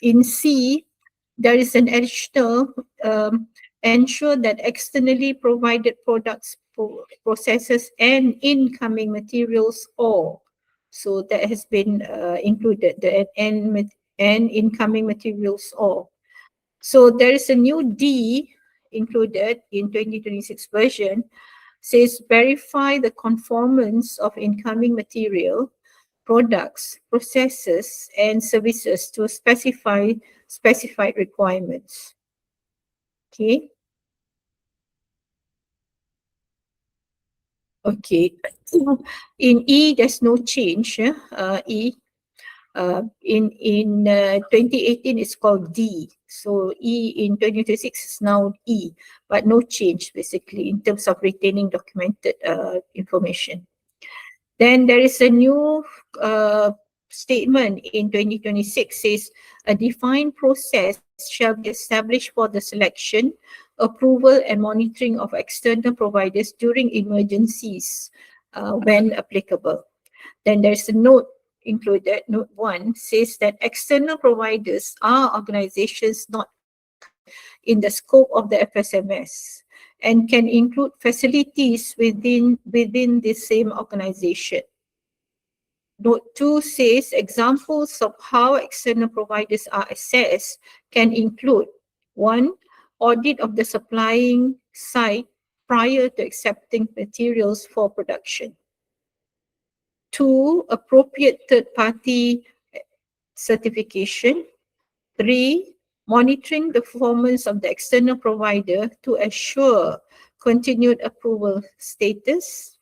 In C, there is an additional ensure that externally provided products, processes, and incoming materials or. So that has been included, the and incoming materials or. So there is a new D included in 2026 version, says verify the conformance of incoming material, products, processes, and services to specified requirements. Okay. Okay. In E, there's no change. E. In 2018, it's called D. So E in 2026 is now E, but no change basically in terms of retaining documented information. Then there is a new statement in 2026 says a defined process shall be established for the selection, approval, and monitoring of external providers during emergencies when applicable. Then there's a note included, note 1 says that external providers are organizations not in the scope of the FSMS and can include facilities within the same organization. Note 2 says examples of how external providers are assessed can include 1. Audit of the supplying site prior to accepting materials for production. 2. Appropriate third-party certification. 3. Monitoring the performance of the external provider to assure continued approval status.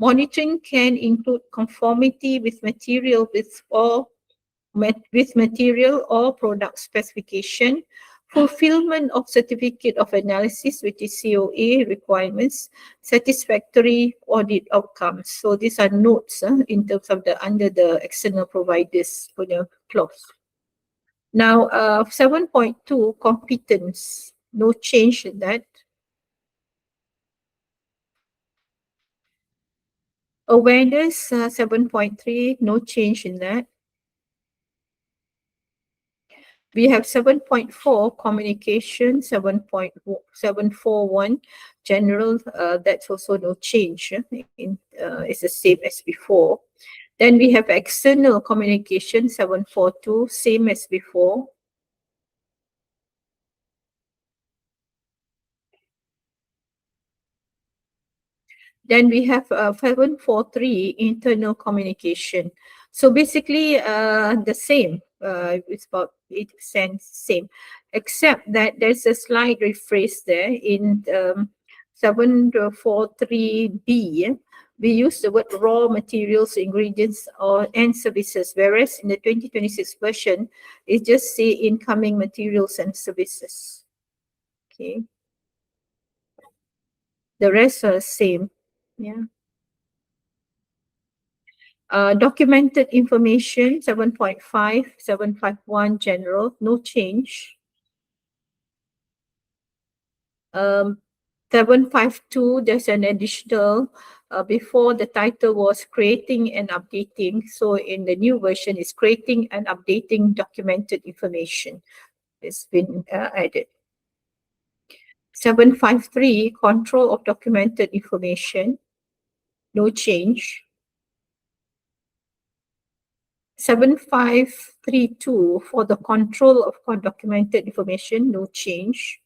Monitoring can include conformity with material with material or product specification, fulfillment of certificate of analysis, which is COA requirements, satisfactory audit outcomes. So these are notes in terms of under the external providers for the clause. Now, 7.2, competence, no change in that. Awareness, 7.3, no change in that. We have 7.4, communication, 7.741, general, that's also no change. It's the same as before. Then we have external communication, 742, same as before. Then we have 743, internal communication. So basically the same, it's about 8% same, except that there's a slight rephrase there in 743B. We use the word raw materials, ingredients, and services, whereas in the 2026 version, it just say incoming materials and services. Okay. The rest are the same. Yeah. Documented information, 7.5, 751 general, no change. 752, there's an additional, before the title was creating and updating. So in the new version, it's creating and updating documented information. It's been added. 753, control of documented information, no change. 7532, for the control of documented information, no change.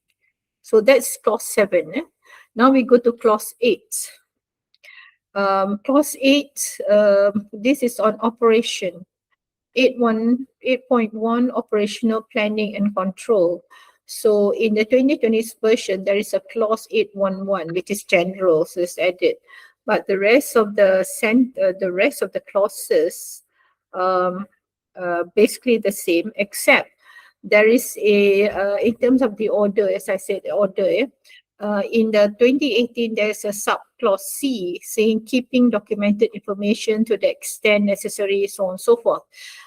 So that's clause 7. Now we go to clause 8. Clause 8, this is on operation. 8.1, operational planning and control. So in the 2020 version, there is a clause 8.1.1, which is general, so it's added. But the rest of the clauses basically the same, except there is a in terms of the order, as I said, the order. In the 2018, there's a subclause C saying keeping documented information to the extent necessary, so on and so forth.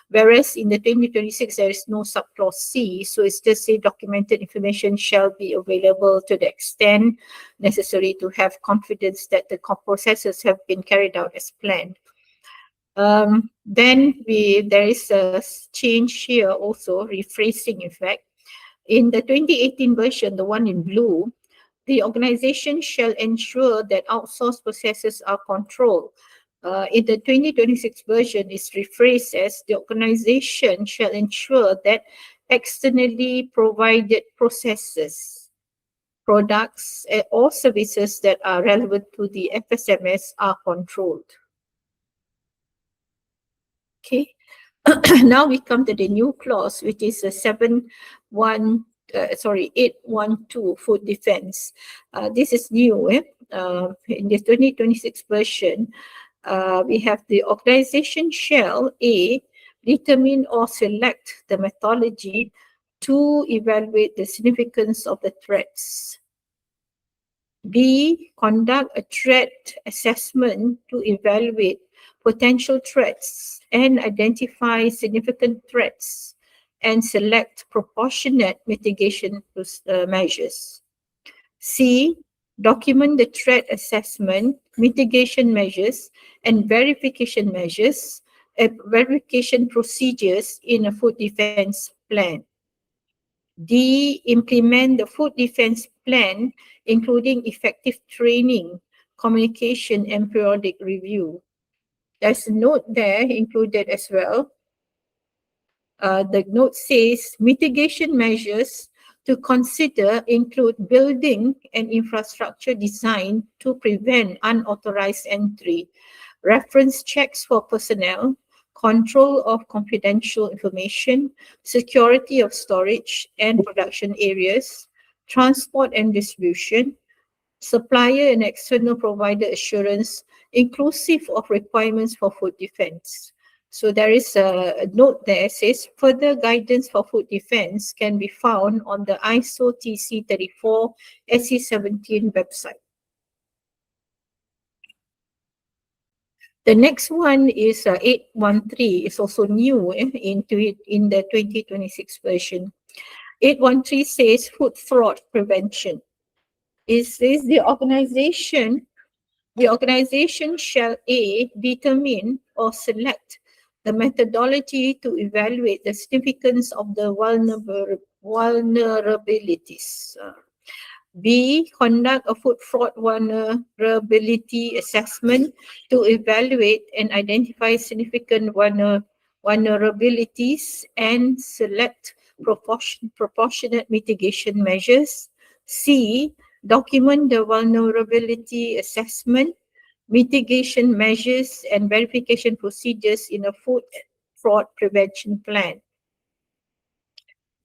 Whereas in the 2026, there is no subclause C, so it's just say documented information shall be available to the extent necessary to have confidence that the processes have been carried out as planned. Then there is a change here also, rephrasing in fact. In the 2018 version, the one in blue, the organization shall ensure that outsourced processes are controlled. In the 2026 version, it's rephrased as the organization shall ensure that externally provided processes, products, or services that are relevant to the FSMS are controlled. Okay. Now we come to the new clause, which is a 8.1.2 food defense. This is new. In the 2026 version, we have the organization shall A, determine or select the methodology to evaluate the significance of the threats. B, conduct a threat assessment to evaluate potential threats and identify significant threats and select proportionate mitigation measures. C, document the threat assessment, mitigation measures, and verification measures, verification procedures in a food defense plan. D, implement the food defense plan, including effective training, communication, and periodic review. There's a note there included as well. The note says mitigation measures to consider include building and infrastructure design to prevent unauthorized entry, reference checks for personnel, control of confidential information, security of storage and production areas, transport and distribution, supplier and external provider assurance, inclusive of requirements for food defense. So there is a note there says further guidance for food defense can be found on the ISO TC34 SE17 website. The next one is 813. It's also new into it in the 2026 version. 813 says food fraud prevention. It says the organization shall A, determine or select the methodology to evaluate the significance of the vulnerabilities. B, conduct a food fraud vulnerability assessment to evaluate and identify significant vulnerabilities and select proportionate mitigation measures. C, document the vulnerability assessment, mitigation measures and verification procedures in a food fraud prevention plan.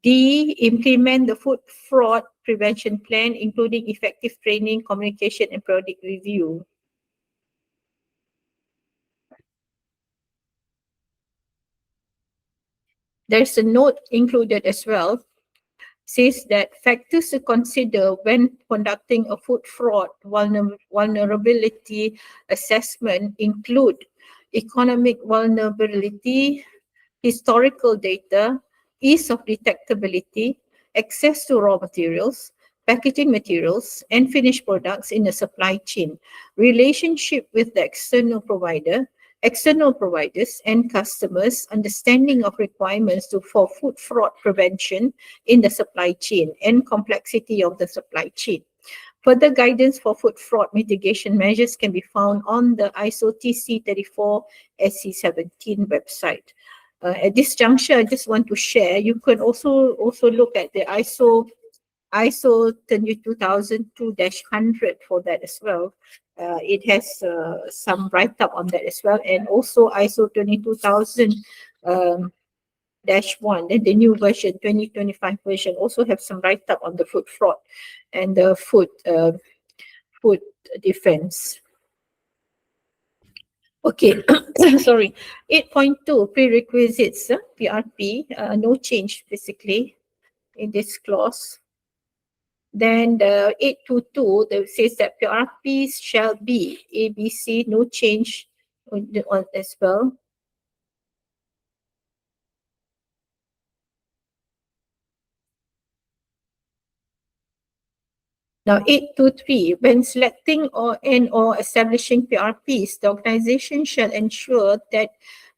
D, implement the food fraud prevention plan, including effective training, communication, and periodic review. There's a note included as well, says that factors to consider when conducting a food fraud vulnerability assessment include economic vulnerability, historical data, ease of detectability, access to raw materials, packaging materials, and finished products in the supply chain, relationship with the external providers and customers, understanding of requirements for food fraud prevention in the supply chain, and complexity of the supply chain. Further guidance for food fraud mitigation measures can be found on the ISO TC34 SE17 website. At this juncture, I just want to share, you can also look at the ISO 22002-100 for that as well. It has some write-up on that as well, and also ISO 22000 -1, then the new version, 2025 version, also have some write-up on the food fraud and the food defense. Okay, sorry. 8.2 prerequisites, PRP, no change basically in this clause. Then the 822 that says that PRPs shall be ABC, no change on as well. Now 823, when selecting or establishing PRPs, the organization shall ensure that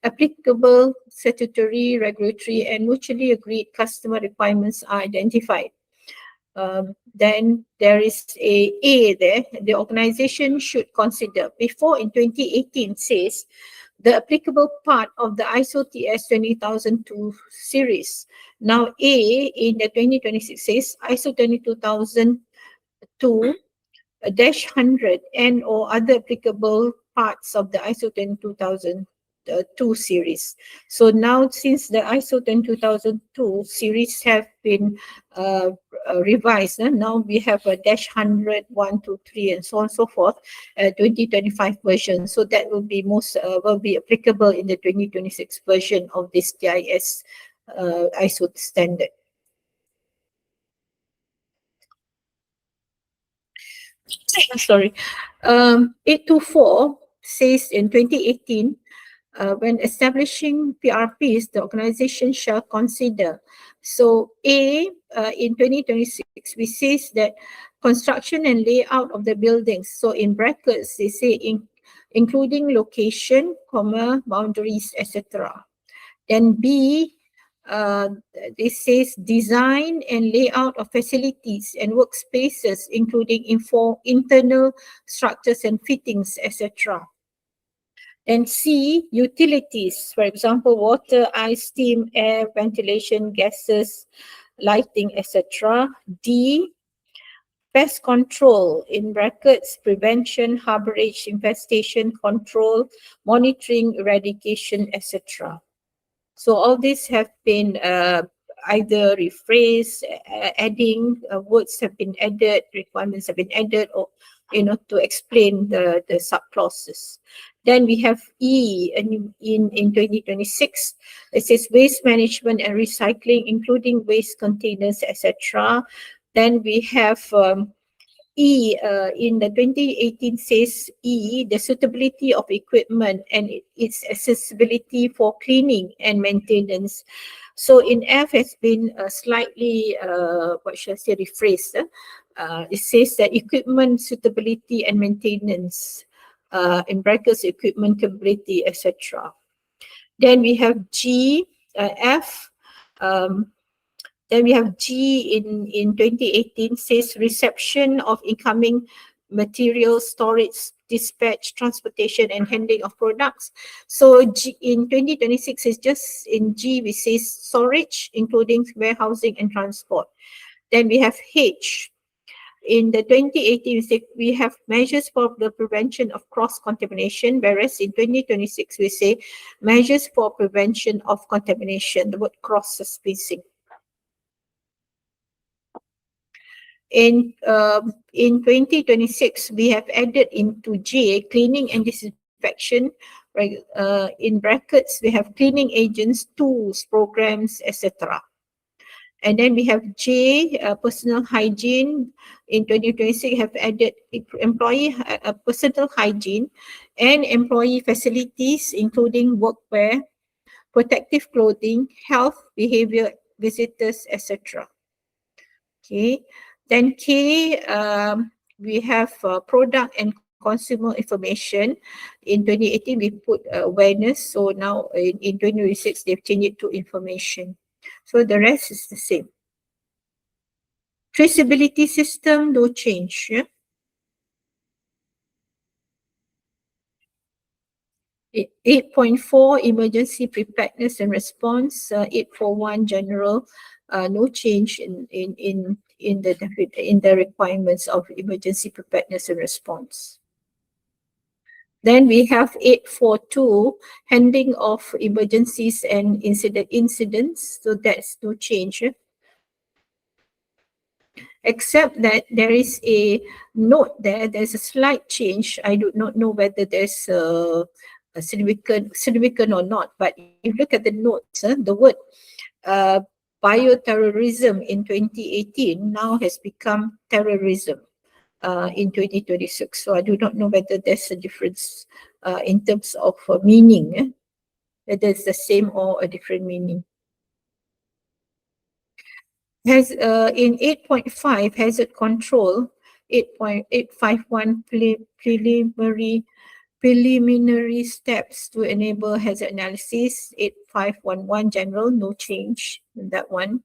applicable statutory, regulatory, and mutually agreed customer requirements are identified. Then there is a there. The organization should consider, before in 2018 says, the applicable part of the ISO TS 20002 series. Now A in the 2026 says ISO 22002-100 and or other applicable parts of the ISO 22002 series. So now, since the ISO 22002 series have been revised, now we have a -100, 1, 2, 3, and so on and so forth, 2025 version. So that will be will be applicable in the 2026 version of this TIS ISO standard. Sorry, 824 says in 2018, when establishing PRPs, the organization shall consider. So A, in 2026, we says that construction and layout of the buildings. So in brackets, they say including location, boundaries, etc. Then B, this says design and layout of facilities and workspaces, including internal structures and fittings, etc. And C, utilities, for example, water, ice, steam, air, ventilation, gases, lighting, etc. D, pest control, in brackets, prevention, harborage, infestation, control, monitoring, eradication, etc. So all these have been either rephrased, adding words have been added, requirements have been added, or to explain the subclauses. Then we have E in 2026. It says waste management and recycling, including waste containers, etc. Then we have E in the 2018 says E, the suitability of equipment and its accessibility for cleaning and maintenance. So in F has been slightly, what should I say, rephrased. It says that equipment suitability and maintenance, in brackets, equipment capability, etc. Then we have F. Then we have G in 2018 says reception of incoming materials, storage, dispatch, transportation, and handling of products. So G, in 2026 is just in G we say storage, including warehousing and transport. Then we have H. In the 2018 we have measures for the prevention of cross-contamination, whereas in 2026 we say measures for prevention of contamination. The word cross is missing. In 2026, we have added into J, cleaning and disinfection, right? In brackets, we have cleaning agents, tools, programs, etc. And then we have J, personal hygiene. In 2026, have added employee personal hygiene and employee facilities, including workwear, protective clothing, health, behavior, visitors, etc. Okay. Then K, we have product and consumer information. In 2018, we put awareness. So now in 2026, they've changed it to information. So the rest is the same. Traceability system, no change. Yeah? 8.4 emergency preparedness and response. 841 general, no change in the requirements of emergency preparedness and response. Then we have 842 handling of emergencies and incidents. So that's no change. Except that there is a note there. There's a slight change. I do not know whether there's a significant or not. But if you look at the notes, the word bioterrorism in 2018 now has become terrorism in 2026. So I do not know whether there's a difference in terms of meaning, whether it's the same or a different meaning. Has in 8.5 hazard control, 8.851 preliminary steps to enable hazard analysis, 8511 general, no change in that one.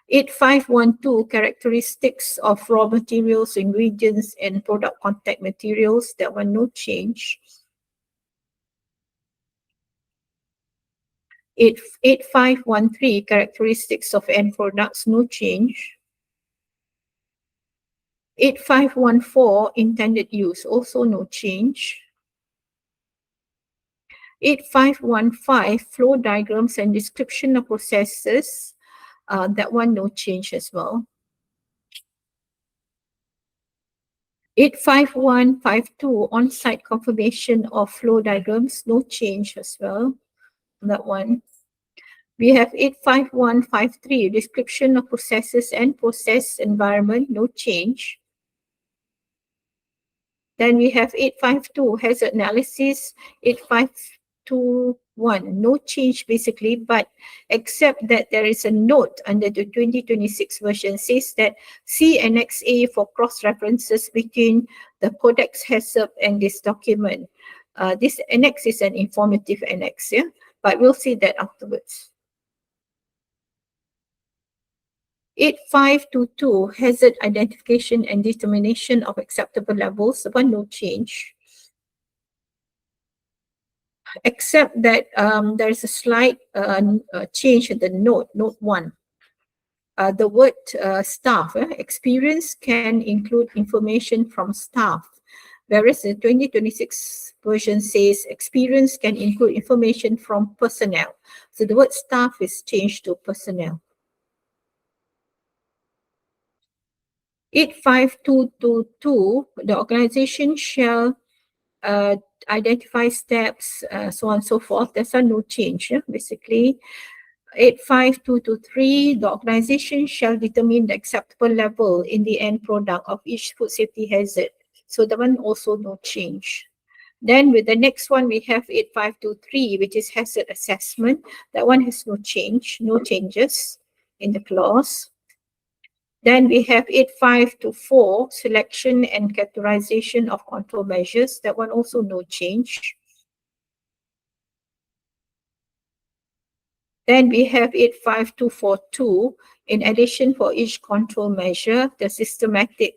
8512 characteristics of raw materials, ingredients, and product contact materials, that one no change. 8513 characteristics of end products, no change. 8514 intended use, also no change. 8515 flow diagrams and description of processes, that one no change as well. 85152 on-site confirmation of flow diagrams, no change as well. That one. We have 85153 description of processes and process environment, no change. Then we have 852 hazard analysis, 8521, no change basically, but except that there is a note under the 2026 version says that see Annex A for cross-references between the Codex HACCP and this document. This annex is an informative annex, yeah, but we'll see that afterwards. 8522 hazard identification and determination of acceptable levels, but no change. Except that there is a slight change in the note 1. The word staff, experience can include information from staff, whereas the 2026 version says experience can include information from personnel. So the word staff is changed to personnel. 85222, the organization shall identify steps, so on and so forth. There's no change, basically. 85223, the organization shall determine the acceptable level in the end product of each food safety hazard. So that one also no change. Then with the next one, we have 8523, which is hazard assessment. That one has no change, no changes in the clause. Then we have 8524, selection and categorization of control measures. That one also no change. Then we have 85242, in addition for each control measure, the systematic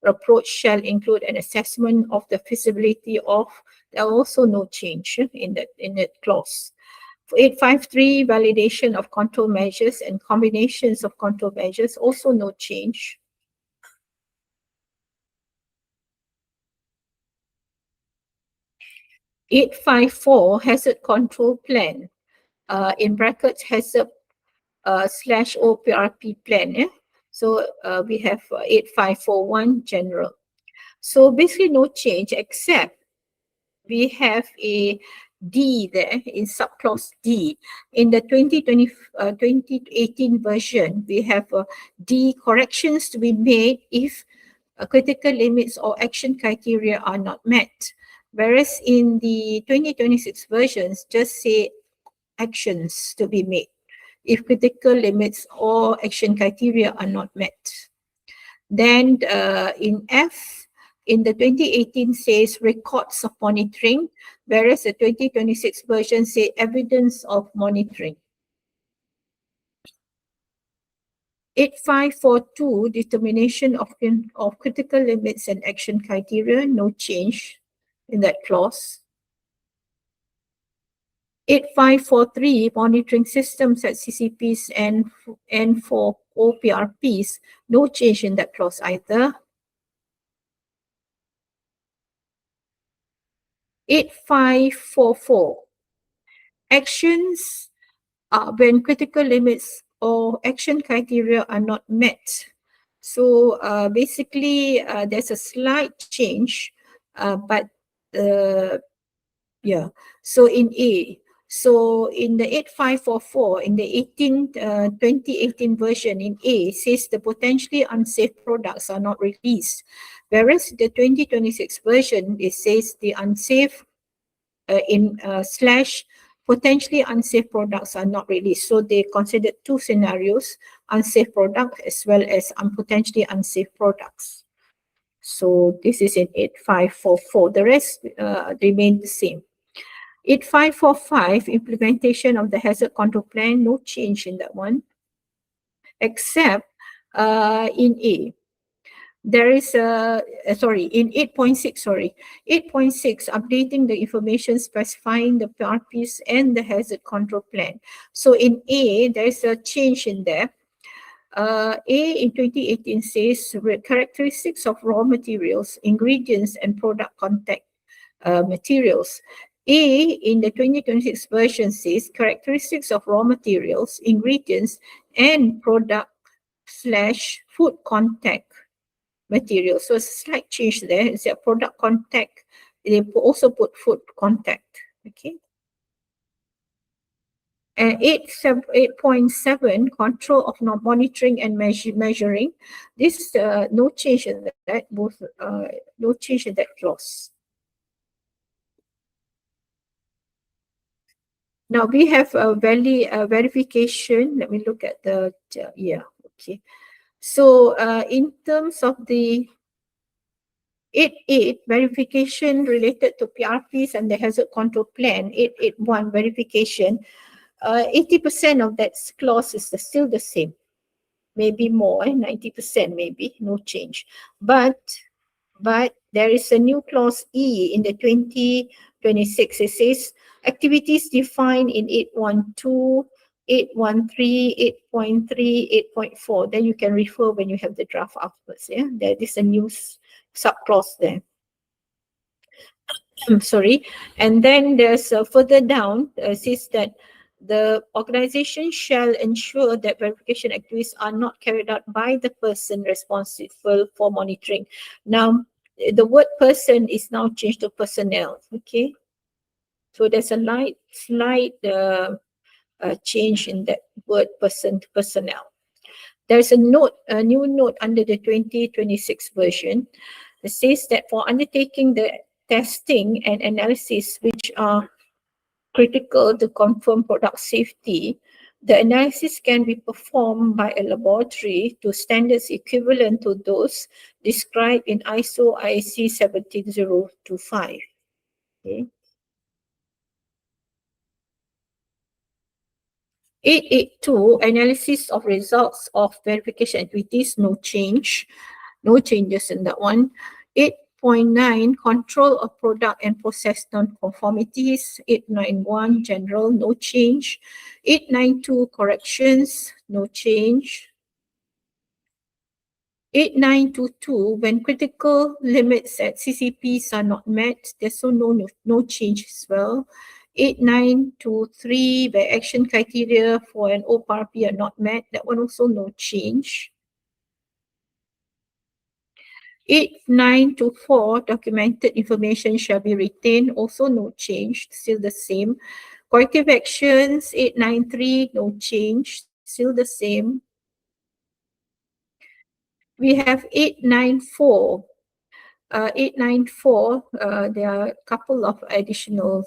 approach shall include an assessment of the feasibility of, there are also no change in that clause. For 853, validation of control measures and combinations of control measures, also no change. (854) hazard control plan, in brackets hazard slash OPRP plan. So we have 8541 general. So basically no change, except we have a D there in subclause D. In the 2018 version, we have D, corrections to be made if critical limits or action criteria are not met. Whereas in the 2026 versions, just say actions to be made if critical limits or action criteria are not met. Then in F, in the 2018 says records of monitoring, whereas the 2026 version say evidence of monitoring. 8542, determination of critical limits and action criteria, no change in that clause. 8543, monitoring systems at CCPs and for OPRPs, no change in that clause either. 8544, actions when critical limits or action criteria are not met. So basically there's a slight change, but yeah, so in A, so in the 8544, in the 2018 version in A, says the potentially unsafe products are not released. Whereas the 2026 version, it says the unsafe slash potentially unsafe products are not released. So they considered two scenarios, unsafe product as well as potentially unsafe products. So this is in 8544. The rest remain the same. 8545, implementation of the hazard control plan, no change in that one, except in A. There is a, in 8.6, 8.6, updating the information specifying the PRPs and the hazard control plan. So in A, there is a change in there. A in 2018 says characteristics of raw materials, ingredients, and product contact materials. A in the 2026 version says characteristics of raw materials, ingredients, and product slash food contact materials. So it's a slight change there. It's a product contact. They also put food contact. Okay. And 8.7, control of monitoring and measuring. This no change in that. Both no change in that clause. Now we have a verification. Let me look at the, yeah, okay. So in terms of the 8.8, verification related to PRPs and the hazard control plan, 8.81 verification, 80% of that clause is still the same. Maybe more, 90% maybe, no change. But there is a new clause E in the 2026. It says activities defined in 8.12, 8.13, 8.3, 8.4. Then you can refer when you have the draft afterwards. Yeah, there is a new subclause there. I'm sorry. And then there's further down, says that the organization shall ensure that verification activities are not carried out by the person responsible for monitoring. Now, the word person is now changed to personnel. Okay, so there's a slight change in that word person to personnel. There's a new note under the 2026 version that says that for undertaking the testing and analysis which are critical to confirm product safety, the analysis can be performed by a laboratory to standards equivalent to those described in ISO IEC 17025. Okay. 882, analysis of results of verification activities, no changes in that one. 8.9, control of product and process non-conformities. 891, general, no change. 892, corrections, no change. 8922, when critical limits at CCPs are not met, there's no change as well. 8923, where action criteria for an OPRP are not met, that one also no change. 8924, documented information shall be retained, also no change, still the same. Corrective actions, 893, no change, still the same. We have 894. 894, there are a couple of additional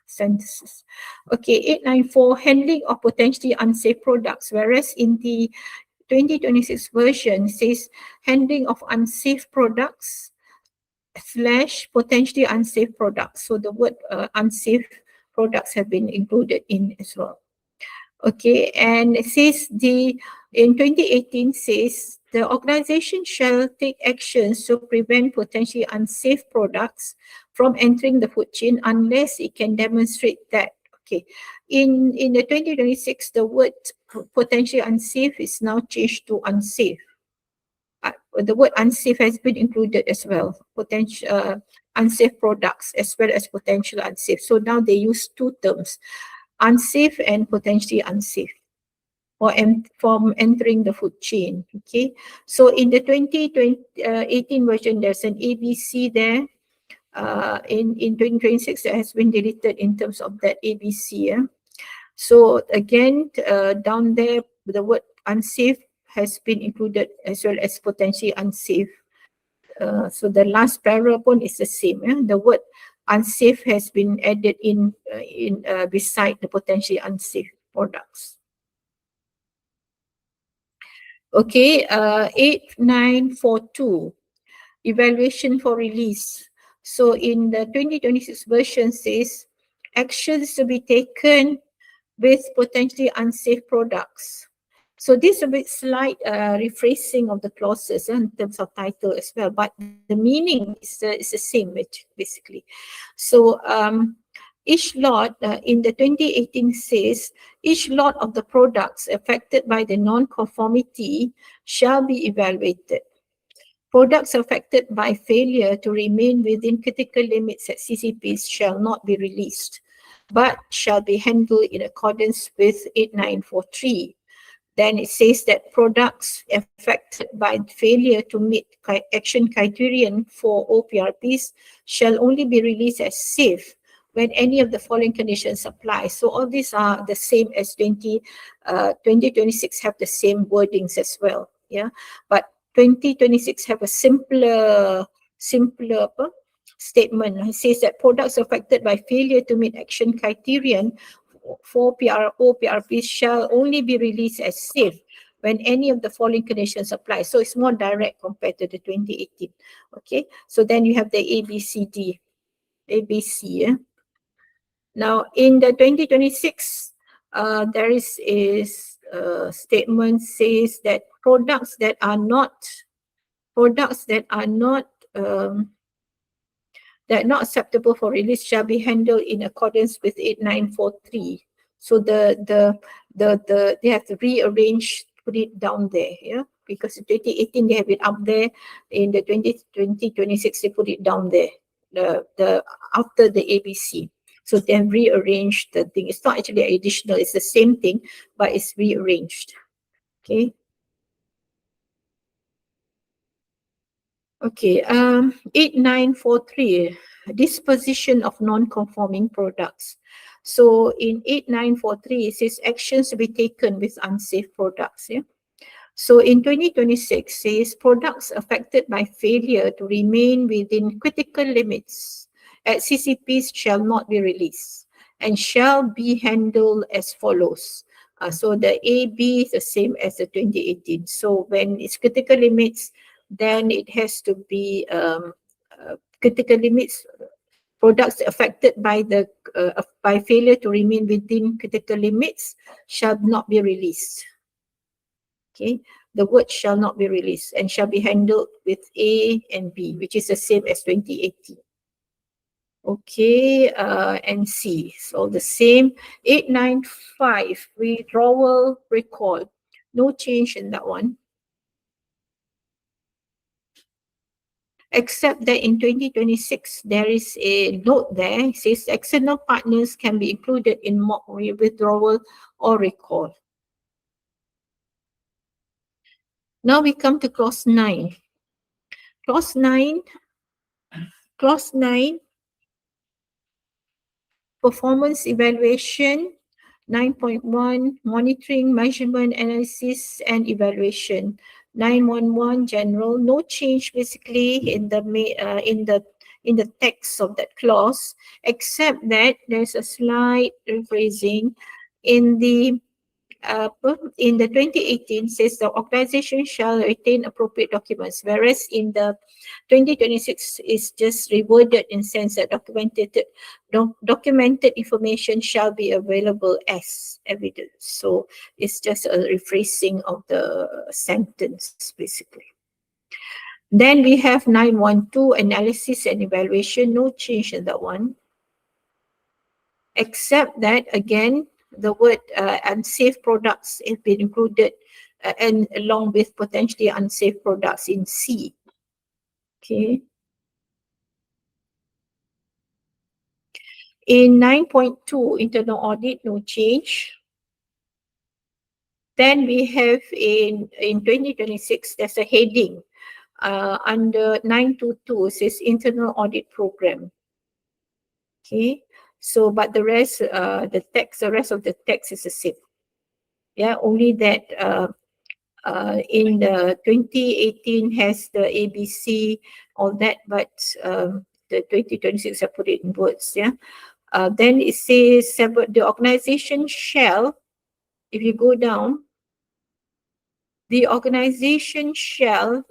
sentences. Okay, 894, handling of potentially unsafe products, whereas in the 2026 version says handling of unsafe products / potentially unsafe products. So the word unsafe products have been included in as well. Okay, and it says in 2018 says the organization shall take actions to prevent potentially unsafe products from entering the food chain unless it can demonstrate that. Okay, in the 2026, the word potentially unsafe is now changed to unsafe. The word unsafe has been included as well, potential unsafe products as well as potential unsafe. So now they use two terms, unsafe and potentially unsafe from entering the food chain. Okay, so in the 2018 version, there's an ABC there. In 2026, that has been deleted in terms of that ABC. Yeah? So again, down there, the word unsafe has been included as well as potentially unsafe. So the last paragraph is the same. Yeah? The word unsafe has been added in beside the potentially unsafe products. Okay, 8942, evaluation for release. So in the 2026 version says actions to be taken with potentially unsafe products. So this is a bit slight rephrasing of the clauses in terms of title as well, but the meaning is the same basically. So each lot in the 2018 says each lot of the products affected by the non-conformity shall be evaluated. Products affected by failure to remain within critical limits at CCPs shall not be released, but shall be handled in accordance with 8943. Then it says that products affected by failure to meet action criterion for OPRPs shall only be released as safe when any of the following conditions apply. So all these are the same as 2026 have the same wordings as well. Yeah, but 2026 have a simpler statement. It says that products affected by failure to meet action criterion for OPRPs shall only be released as safe when any of the following conditions apply. So it's more direct compared to the 2018. Okay, so then you have the ABC. Yeah? Now in the 2026, there is a statement says that products that are not acceptable for release shall be handled in accordance with 8943. So they have to rearrange, put it down there, yeah, because in 2018 they have it up there. In the 2026 they put it down there, the after the ABC. So they've rearranged the thing. It's not actually additional, it's the same thing, but it's rearranged. Okay. Okay, 8943, disposition of non-conforming products. So in 8943, it says actions to be taken with unsafe products. Yeah. So in 2026, says products affected by failure to remain within critical limits at CCPs shall not be released and shall be handled as follows. So the A, B is the same as the 2018. So when it's critical limits, then it has to be critical limits. Products affected by by failure to remain within critical limits shall not be released. Okay, the word shall not be released and shall be handled with A and B, which is the same as 2018. Okay, and C, so the same. 895, withdrawal recall. No change in that one. Except that in 2026, there is a note there. It says external partners can be included in mock withdrawal or recall. Now we come to clause 9. Clause 9, performance evaluation. 9.1, monitoring, measurement, analysis, and evaluation. 911, general, no change basically in the text of that clause, except that there's a slight rephrasing in the 2018 says the organization shall retain appropriate documents, whereas in the 2026 is just reworded in sense that documented information shall be available as evidence. So it's just a rephrasing of the sentence basically. Then we have 912, analysis and evaluation, no change in that one. Except that again, the word unsafe products has been included and along with potentially unsafe products in C. Okay. In 9.2, internal audit, no change. Then we have in 2026, there's a heading under 922, it says internal audit program. Okay. So, but the rest, the rest of the text is the same. Yeah, only that in the 2018 has the ABC, all that, but the 2026 I put it in words. Yeah. Then it says the organization shall, if you go down, the organization shall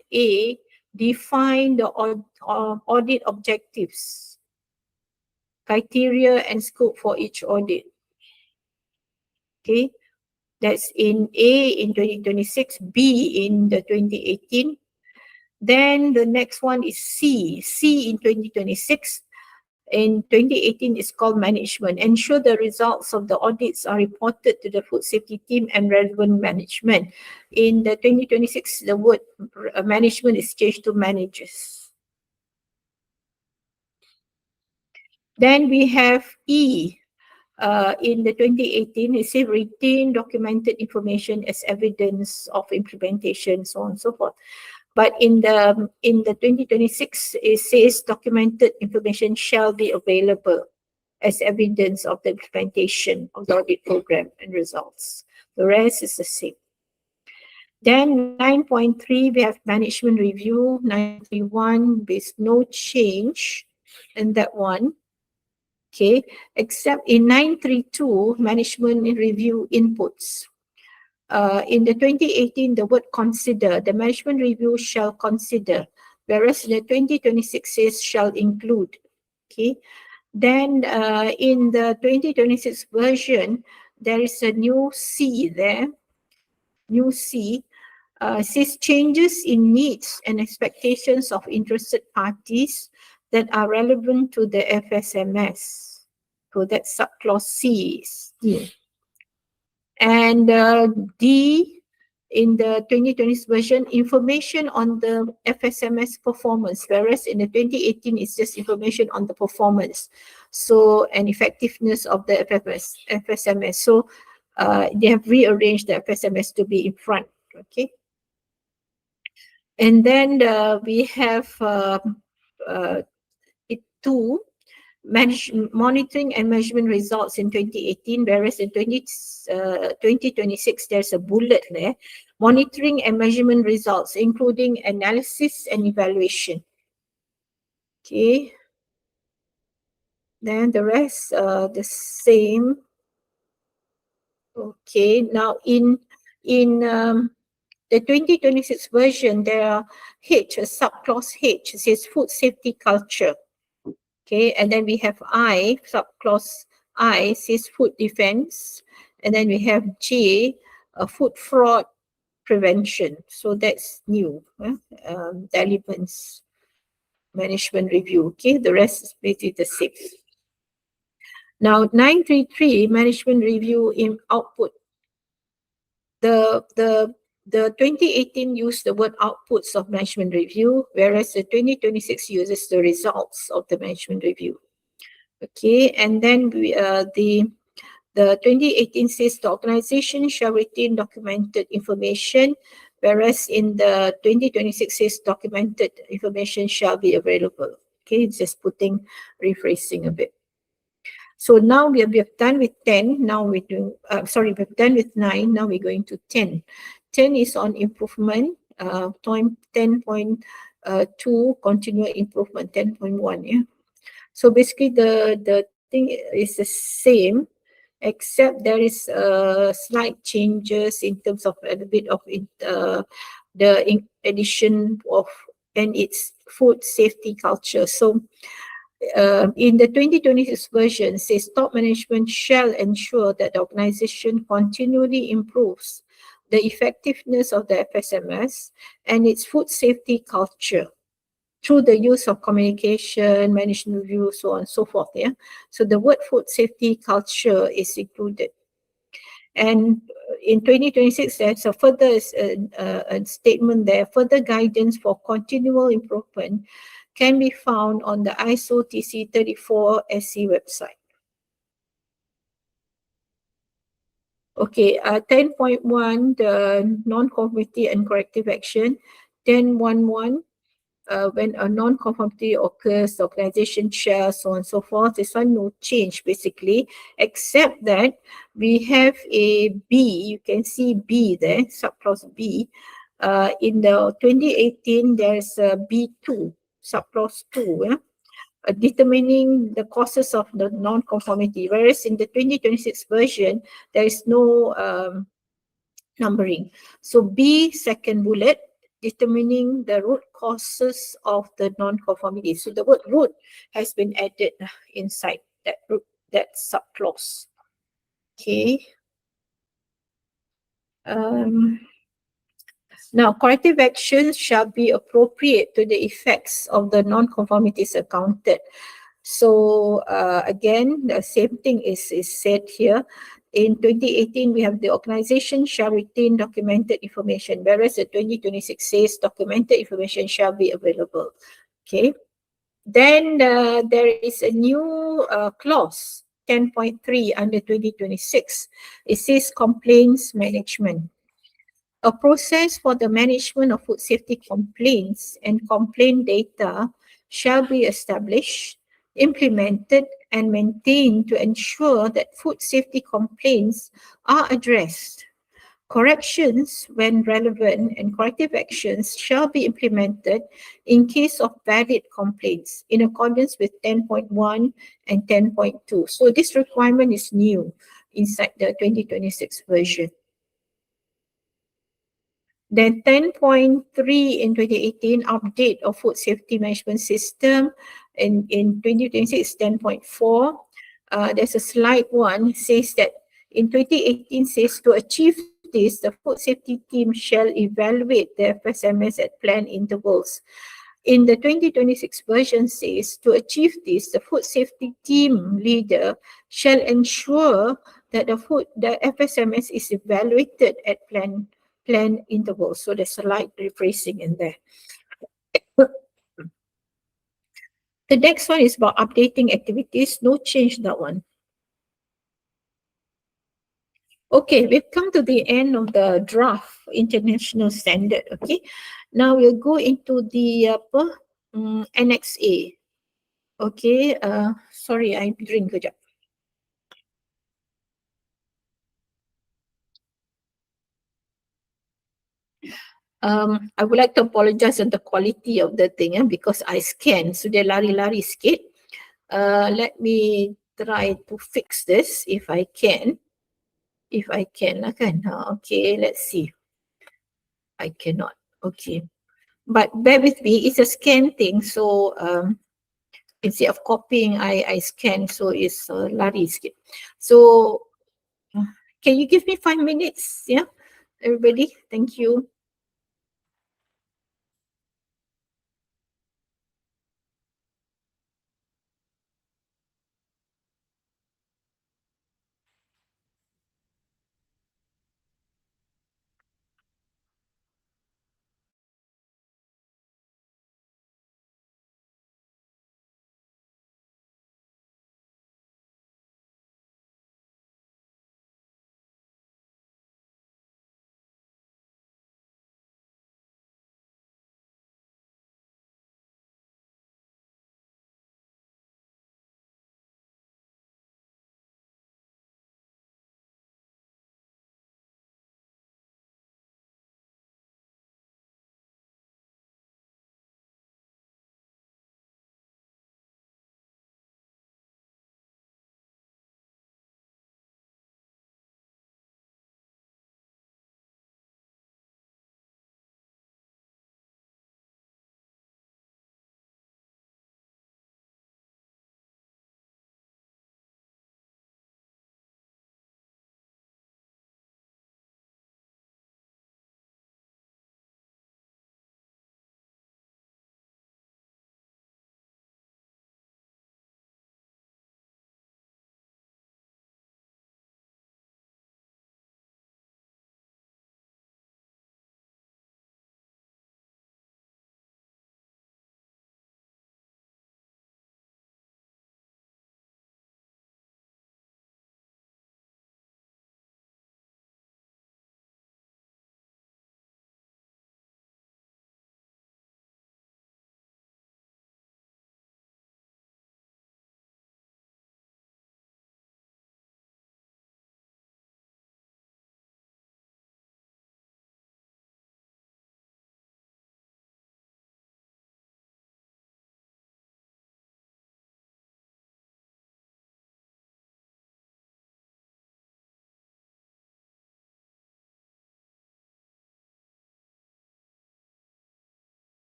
define the audit objectives, criteria and scope for each audit. Okay. That's in A in 2026, B in the 2018. Then the next one is C. C in 2026. In 2018 is called management. Ensure the results of the audits are reported to the food safety team and relevant management. In the 2026, the word management is changed to managers. Then we have E. In the 2018, it says retain documented information as evidence of implementation, so on and so forth. But in the 2026, it says documented information shall be available as evidence of the implementation of the audit program and results. The rest is the same. Then 9.3, we have management review. 9.1, there's no change in that one. Okay, except in 932, management review inputs. In the 2018, the word consider, the management review shall consider, whereas in the 2026 says shall include. Okay, then in the 2026 version, there is a new C there. New C says changes in needs and expectations of interested parties that are relevant to the FSMS. So that's subclause C. And D, in the 2020 version, information on the FSMS performance, whereas in the 2018 it's just information on the performance, so and effectiveness of the FSMS. So they have rearranged the FSMS to be in front. Okay. And then we have it two, monitoring and measurement results in 2018, whereas in 2026 there's a bullet there, monitoring and measurement results, including analysis and evaluation. Okay. Then the rest the same. Okay. Now in the 2026 version, there are H, a subclause H, it says food safety culture. Okay, and then we have I, subclause I says food defense, and then we have J, food fraud prevention. So that's new. The elements management review. Okay, the rest is basically the same. Now 933 management review in output. The 2018 used the word outputs of management review, whereas the 2026 uses the results of the management review. Okay, and then we, the 2018 says the organization shall retain documented information, whereas in the 2026 says documented information shall be available. Okay, it's just rephrasing a bit. So now we have done with 10, now we're doing, we've done with 9, now we're going to 10. 10 is on improvement, 10.2 continual improvement, 10.1, yeah. So basically the thing is the same, except there is slight changes in terms of a bit of the addition of, and its food safety culture. So in the 2026 version, says top management shall ensure that the organization continually improves the effectiveness of the FSMS and its food safety culture through the use of communication, management review, so on and so forth. Yeah. So the word food safety culture is included. And in 2026, there's a further a statement there, further guidance for continual improvement can be found on the ISO TC 34 SE website. Okay, 10.1, the non-conformity and corrective action. 10.11, when a non-conformity occurs, the organization shares, so on and so forth. This one no change basically, except that we have a B, you can see B there, subclause B. In the 2018, there's a B2, subclause 2, yeah? Determining the causes of the non-conformity, whereas in the 2026 version, there is no numbering. So B, second bullet, determining the root causes of the non-conformity. So the word root has been added inside that subclause. Okay. Now, corrective actions shall be appropriate to the effects of the non-conformities accounted. So again, the same thing is said here. In 2018, we have the organization shall retain documented information, whereas the 2026 says documented information shall be available. Okay. Then there is a new clause, 10.3 under 2026. It says complaints management. A process for the management of food safety complaints and complaint data shall be established, implemented, and maintained to ensure that food safety complaints are addressed. Corrections, when relevant, and corrective actions shall be implemented in case of valid complaints in accordance with 10.1 and 10.2. So this requirement is new inside the 2026 version. Then 10.3 in 2018, update of food safety management system. In 2026, 10.4. There's a slide one, says that in 2018 says to achieve this, the food safety team shall evaluate the FSMS at planned intervals. In the 2026 version says to achieve this, the food safety team leader shall ensure that the FSMS is evaluated at planned planned intervals. So there's a slight rephrasing in there. The next one is about updating activities. No change that one. Okay, we've come to the end of the draft international standard. Okay, now we'll go into the Annex A. Okay, sorry, I drink kejap. I would like to apologize on the quality of the thing because I scan, so dia lari-lari sikit. Let me try to fix this if I can. If I can lah kan. Okay, let's see. I cannot. Okay. But bear with me, it's a scan thing. So instead of copying, I scan. So it's lari sikit. So can you give me 5 minutes? Yeah, everybody. Thank you.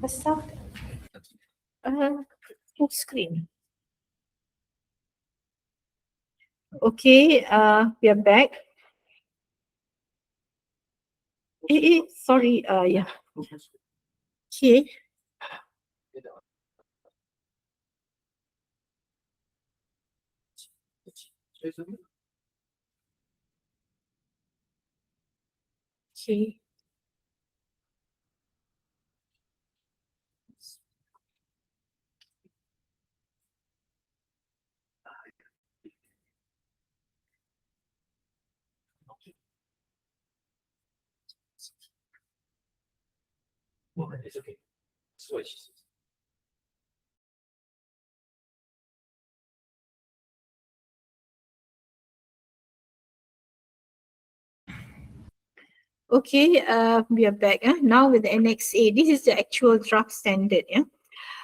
Besar. Full screen. Okay, we are back. Sorry, yeah. Okay. Okay. Okay, we are back. Now with the Annex A, this is the actual draft standard. Yeah.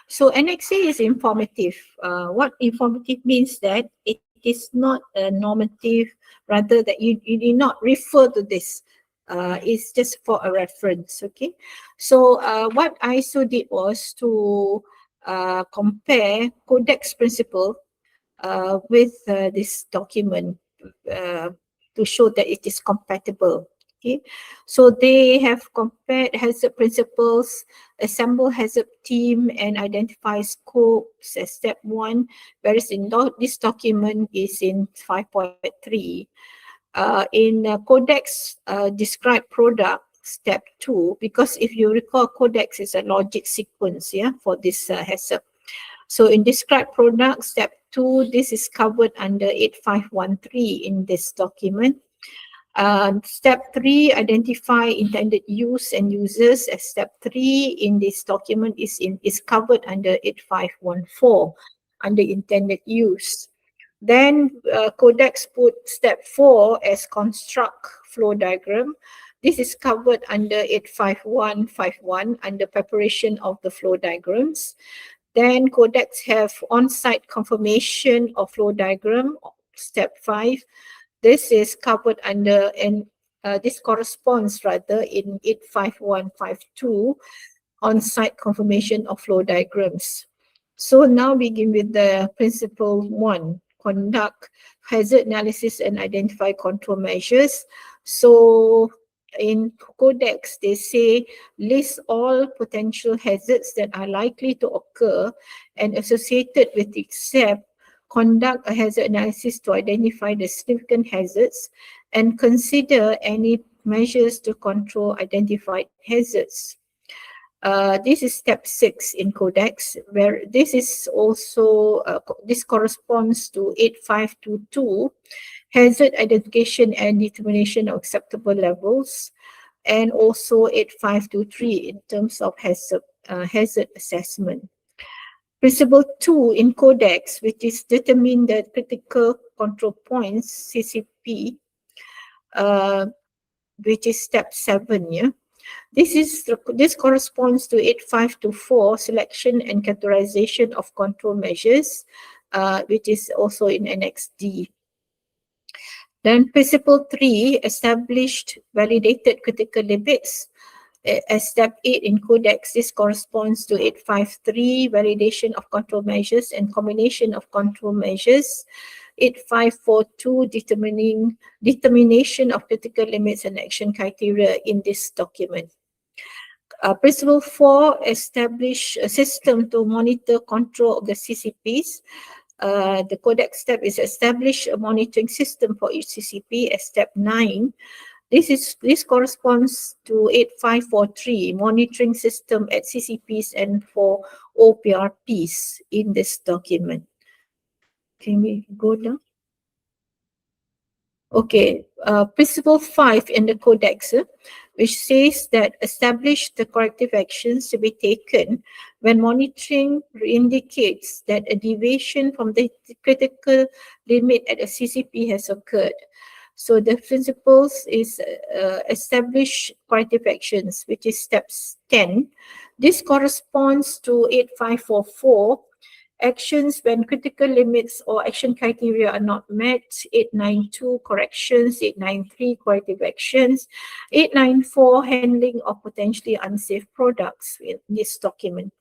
So Annex A is informative. What informative means that it is not a normative, rather that you need not refer to this. It's just for a reference. Okay. So what ISO did was to compare codex principle with this document to show that it is compatible. Okay, so they have compared hazard principles, assemble hazard team, and identify scopes as step 1, whereas in this document is in 5.3. In Codex describe product step 2, because if you recall, Codex is a logic sequence, yeah, for this HACCP. So in describe product step 2, this is covered under 8513 in this document. Step 3, identify intended use and users. As step 3 in this document is covered under 8514 under intended use. Then Codex put step 4 as construct flow diagram. This is covered under 85151 under preparation of the flow diagrams. Then Codex have on-site confirmation of flow diagram, step 5. This is covered under, and this corresponds rather in 85152, on-site confirmation of flow diagrams. So now begin with the principle 1, conduct hazard analysis and identify control measures. So in Codex, they say list all potential hazards that are likely to occur and associated with the step, conduct a hazard analysis to identify the significant hazards and consider any measures to control identified hazards. This is step 6 in Codex, where this is also, this corresponds to 8522, hazard identification and determination of acceptable levels, and also 8523 in terms of hazard assessment. Principle 2 in Codex, which is determine the critical control points, CCP, which is step 7, yeah. This corresponds to 8524, selection and categorization of control measures, which is also in Annex D. Then principle 3, established validated critical limits. As step 8 in Codex, this corresponds to 853, validation of control measures and combination of control measures. 8542, determination of critical limits and action criteria in this document. Principle 4, establish a system to monitor control of the CCPs. The Codex step is establish a monitoring system for each CCP. As step 9, this corresponds to 8543, monitoring system at CCPs and for OPRPs in this document. Can we go down? Okay, principle 5 in the Codex, which says that establish the corrective actions to be taken when monitoring indicates that a deviation from the critical limit at a CCP has occurred. So the principles is establish corrective actions, which is steps 10. This corresponds to 8544, actions when critical limits or action criteria are not met, 892 corrections, 893 corrective actions, 894 handling of potentially unsafe products in this document.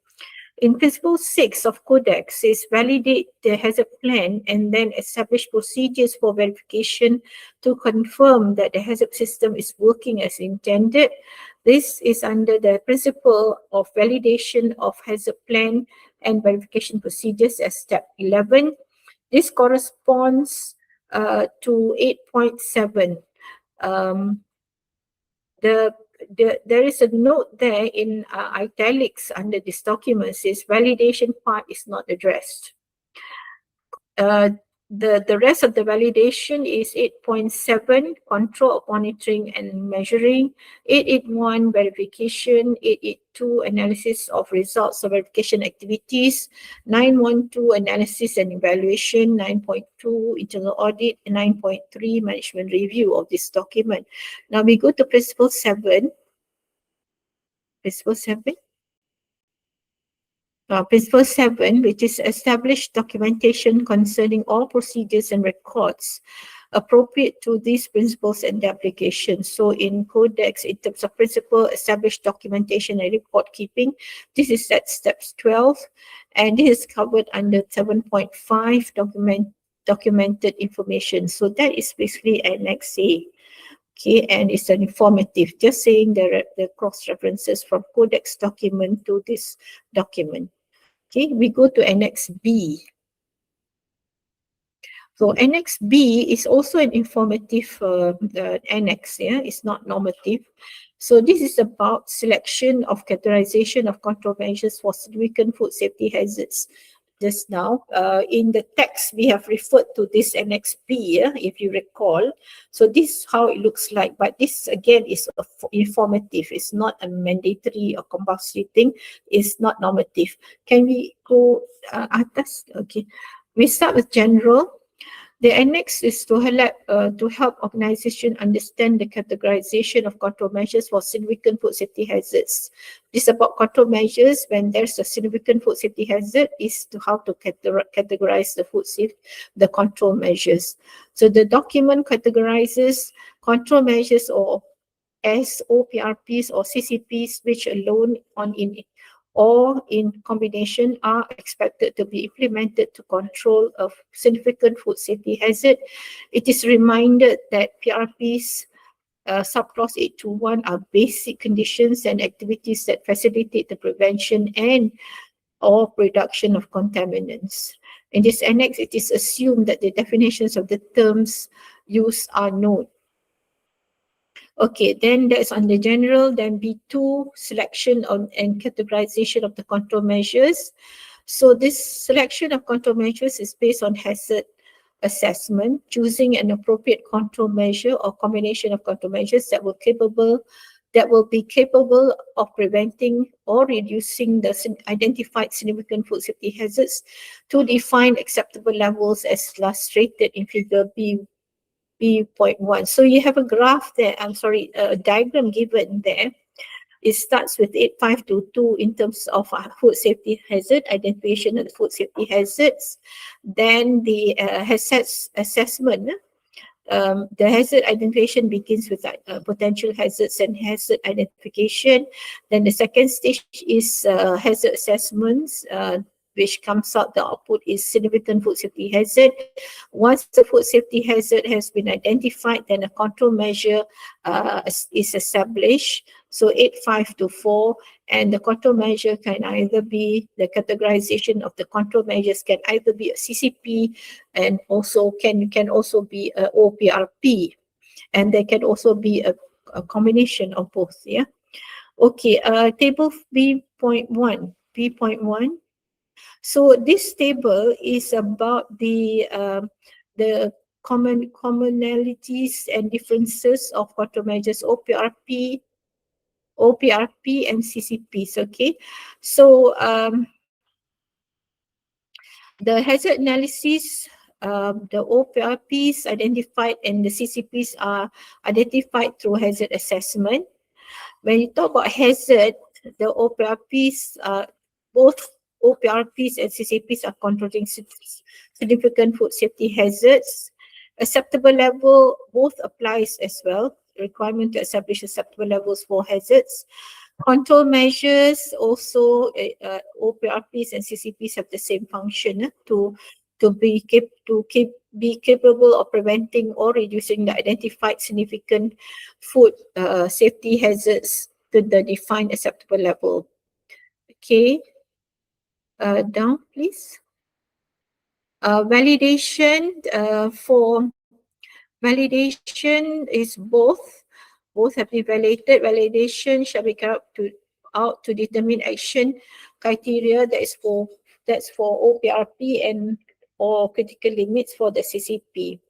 In principle 6 of Codex is validate the hazard plan and then establish procedures for verification to confirm that the hazard system is working as intended. This is under the principle of validation of hazard plan and verification procedures as step 11. This corresponds to 8.7. There is a note there in italics under this document says validation part is not addressed. The rest of the validation is 8.7, control of monitoring and measuring, 881 verification, 882 analysis of results of verification activities, 912 analysis and evaluation, 9.2 internal audit, and 9.3 management review of this document. Now we go to principle 7. Principle 7. Principle 7, which is establish documentation concerning all procedures and records appropriate to these principles and the application. So in Codex, in terms of principle, establish documentation and record keeping. This is at steps 12, and this is covered under 7.5 documented information. So that is basically Annex A. Okay, and it's an informative, just saying the cross references from Codex document to this document. Okay, we go to Annex B. So Annex B is also an informative annex, yeah, it's not normative. So this is about selection of categorization of control measures for significant food safety hazards. Just now, in the text, we have referred to this Annex B, yeah, if you recall. So this is how it looks like, but this again is informative. It's not a mandatory or compulsory thing. It's not normative. Can we go atas? Okay. We start with general. The annex is to help organization understand the categorization of control measures for significant food safety hazards. This is about control measures when there's a significant food safety hazard is to how to categorize the control measures. So the document categorizes control measures or as OPRPs or CCPs, which alone or in combination are expected to be implemented to control a significant food safety hazard. It is reminded that PRPs subclause 821 are basic conditions and activities that facilitate the prevention and or reduction of contaminants. In this annex, it is assumed that the definitions of the terms used are known. Okay, then that's on the general, then B2, selection and categorization of the control measures. So this selection of control measures is based on hazard assessment, choosing an appropriate control measure or combination of control measures that will be capable of preventing or reducing the identified significant food safety hazards to define acceptable levels as illustrated in figure B.1. So you have a graph there, a diagram given there. It starts with 8522 in terms of food safety hazard, identification of the food safety hazards. Then the hazard assessment. The hazard identification begins with potential hazards and hazard identification. Then the second stage is hazard assessments, which comes out, the output is significant food safety hazard. Once the food safety hazard has been identified, then a control measure is established. So 8524, and the control measure can either be, the categorization of the control measures can either be a CCP and also can also be a OPRP, and there can also be a combination of both. Yeah. Okay. Table B.1. So this table is about the commonalities and differences of control measures OPRP and CCPs. Okay, so the hazard analysis, the OPRPs identified and the CCPs are identified through hazard assessment. When you talk about hazard, the OPRPs, both OPRPs and CCPs are controlling significant food safety hazards. Acceptable level, both applies as well. Requirement to establish acceptable levels for hazards. Control measures also, OPRPs and CCPs have the same function to be capable of preventing or reducing the identified significant food safety hazards to the defined acceptable level. Okay, down please. Validation for validation is both have been validated. Validation shall be carried out to determine action criteria that's for OPRP and or critical limits for the CCP.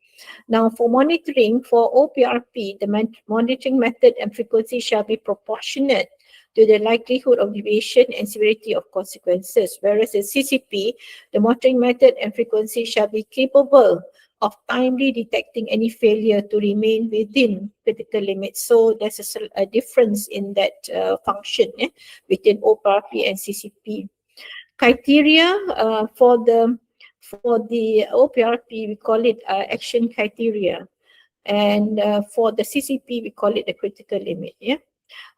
Now, for monitoring for OPRP, the monitoring method and frequency shall be proportionate to the likelihood of deviation and severity of consequences. Whereas in CCP, the monitoring method and frequency shall be capable of timely detecting any failure to remain within critical limits. So there's a difference in that function between OPRP and CCP. Criteria for the OPRP, we call it action criteria, and for the CCP, we call it the critical limit. Yeah.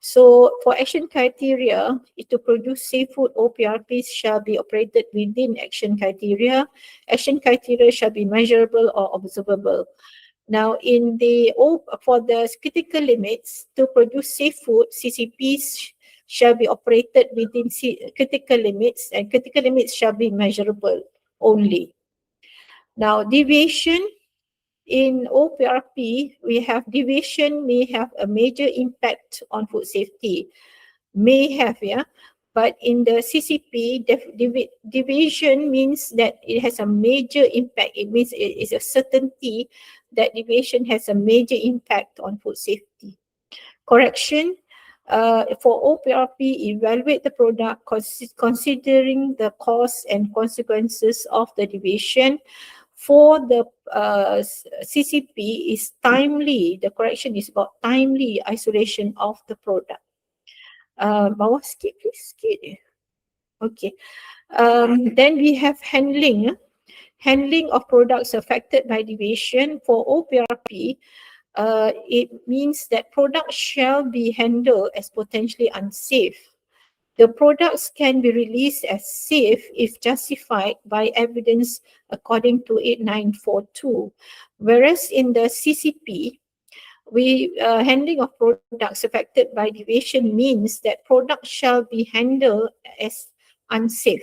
So for action criteria, to produce safe food, OPRPs shall be operated within action criteria. Action criteria shall be measurable or observable. Now, for the critical limits, to produce safe food, CCPs shall be operated within critical limits, and critical limits shall be measurable only. Now, deviation in OPRP, we have deviation may have a major impact on food safety. May have, yeah. But in the CCP, deviation means that it has a major impact. It means it is a certainty that deviation has a major impact on food safety. Correction, for OPRP, evaluate the product considering the costs and consequences of the deviation. For the CCP is timely, the correction is about timely isolation of the product. Bawah sikit please, sikit. Okay. Then we have handling. Handling of products affected by deviation. For OPRP, it means that products shall be handled as potentially unsafe. The products can be released as safe if justified by evidence according to 8942. Whereas in the CCP, handling of products affected by deviation means that products shall be handled as unsafe.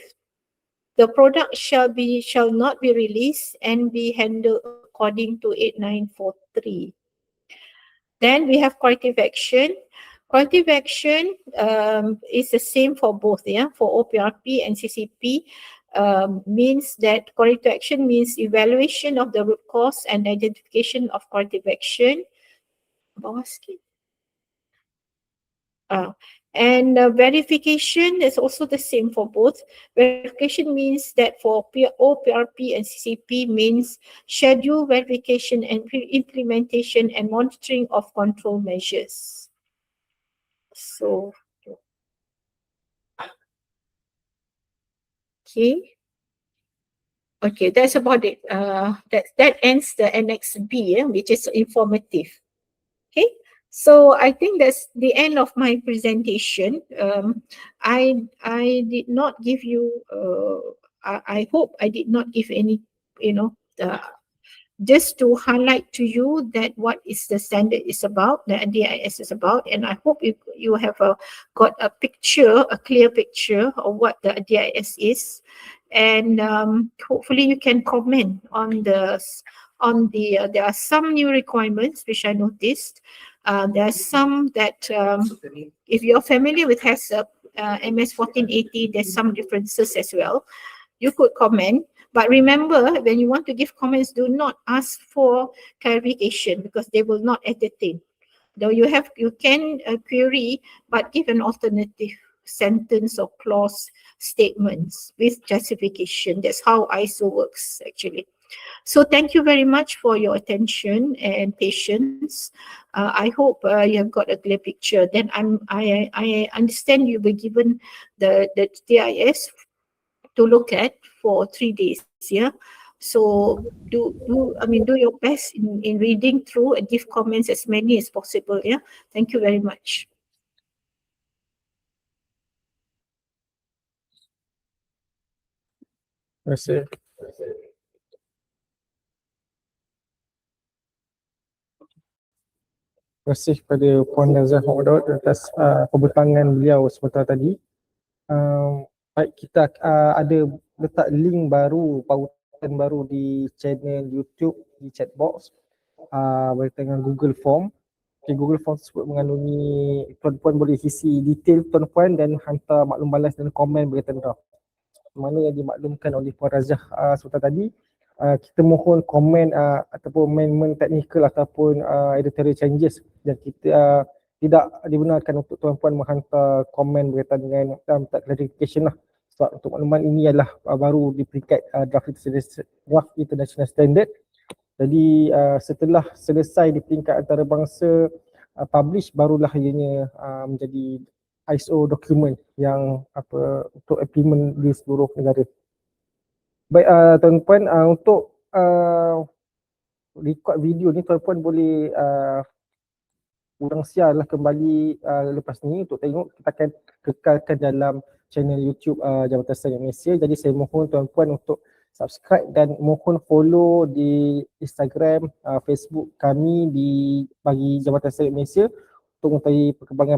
The product shall not be released and be handled according to 8943. Then we have corrective action. Corrective action is the same for both, yeah, for OPRP and CCP. Means that corrective action means evaluation of the root cause and identification of corrective action. Bawah sikit. And verification is also the same for both. Verification means that for OPRP and CCP means schedule, verification and implementation and monitoring of control measures. So, okay, that's about it. That ends the Annex B, which is informative. Okay. So I think that's the end of my presentation. I did not give you, I hope I did not give any, just to highlight to you that what is the standard is about, the DIS is about, and I hope you have got a picture, a clear picture of what the DIS is, and hopefully you can comment on there are some new requirements which I noticed. There are some that if you're familiar with HACCP, MS 1480, there's some differences as well. You could comment, but remember when you want to give comments, do not ask for clarification because they will not entertain. Though you can query, but give an alternative sentence or clause statements with justification. That's how ISO works actually. So thank you very much for your attention and patience. I hope you have got a clear picture. Then I understand you were given the DIS to look at for 3 days. Yeah. So do your best in reading through and give comments as many as possible. Yeah. Thank you very much. Terima kasih. Terima kasih kepada Puan Nazah Maudud atas pembentangan beliau sebentar tadi. Baik, kita ada letak link baru, pautan baru di channel YouTube, di chat box berkaitan dengan Google Form. Okay, Google Form tersebut mengandungi, tuan-puan boleh isi detail tuan-puan dan hantar maklum balas dan komen berkaitan draft. Mana yang dimaklumkan oleh Puan Razah sebentar tadi, kita mohon komen ataupun amendment teknikal ataupun editorial changes, dan kita tidak dibenarkan untuk tuan-puan menghantar komen berkaitan dengan clarification lah. Sebab untuk makluman ini adalah baru di peringkat draft international standard. Jadi setelah selesai di peringkat antarabangsa publish, barulah ianya menjadi ISO document yang untuk implement di seluruh negara. Baik tuan-puan, untuk record video ni tuan-puan boleh share lah kembali lepas ni untuk tengok. Kita akan kekalkan dalam channel YouTube Jabatan SESI Malaysia. Jadi saya mohon tuan-puan untuk subscribe dan mohon follow di Instagram, Facebook kami bagi Jabatan SESI Malaysia untuk mengetahui perkembangan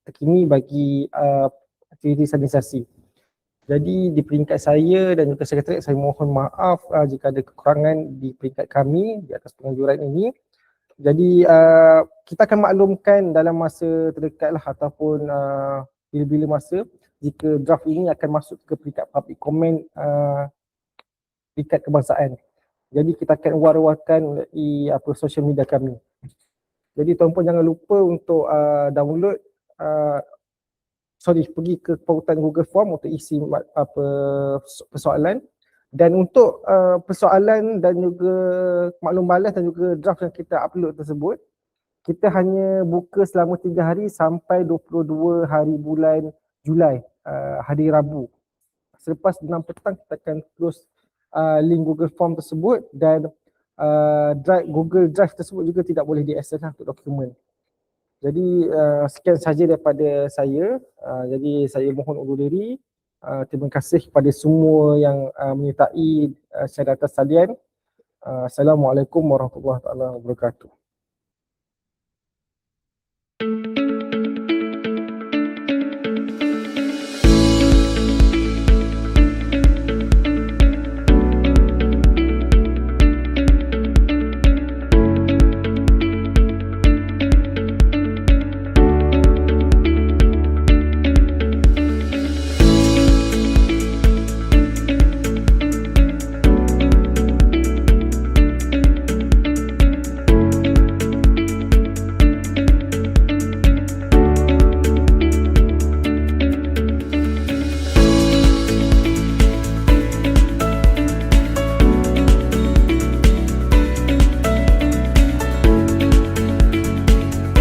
terkini bagi aktiviti sanitisasi. Jadi di peringkat saya dan juga sekretariat, saya mohon maaf jika ada kekurangan di peringkat kami di atas penganjuran ini. Jadi kita akan maklumkan dalam masa terdekat lah ataupun bila-bila masa jika draft ini akan masuk ke peringkat public comment peringkat kebangsaan. Jadi kita akan war-warkan di social media kami. Jadi tuan-puan jangan lupa untuk download pergi ke pautan Google Form untuk isi persoalan, dan untuk persoalan dan juga maklum balas dan juga draft yang kita upload tersebut, kita hanya buka selama 3 hari sampai 22 hari bulan Julai, hari Rabu. Selepas 6 petang kita akan close link Google Form tersebut, dan Google Drive tersebut juga tidak boleh diakses untuk dokumen. Jadi sekian saja daripada saya. Jadi saya mohon undur diri. Terima kasih kepada semua yang menyertai syaratan sekalian. Assalamualaikum warahmatullahi wabarakatuh.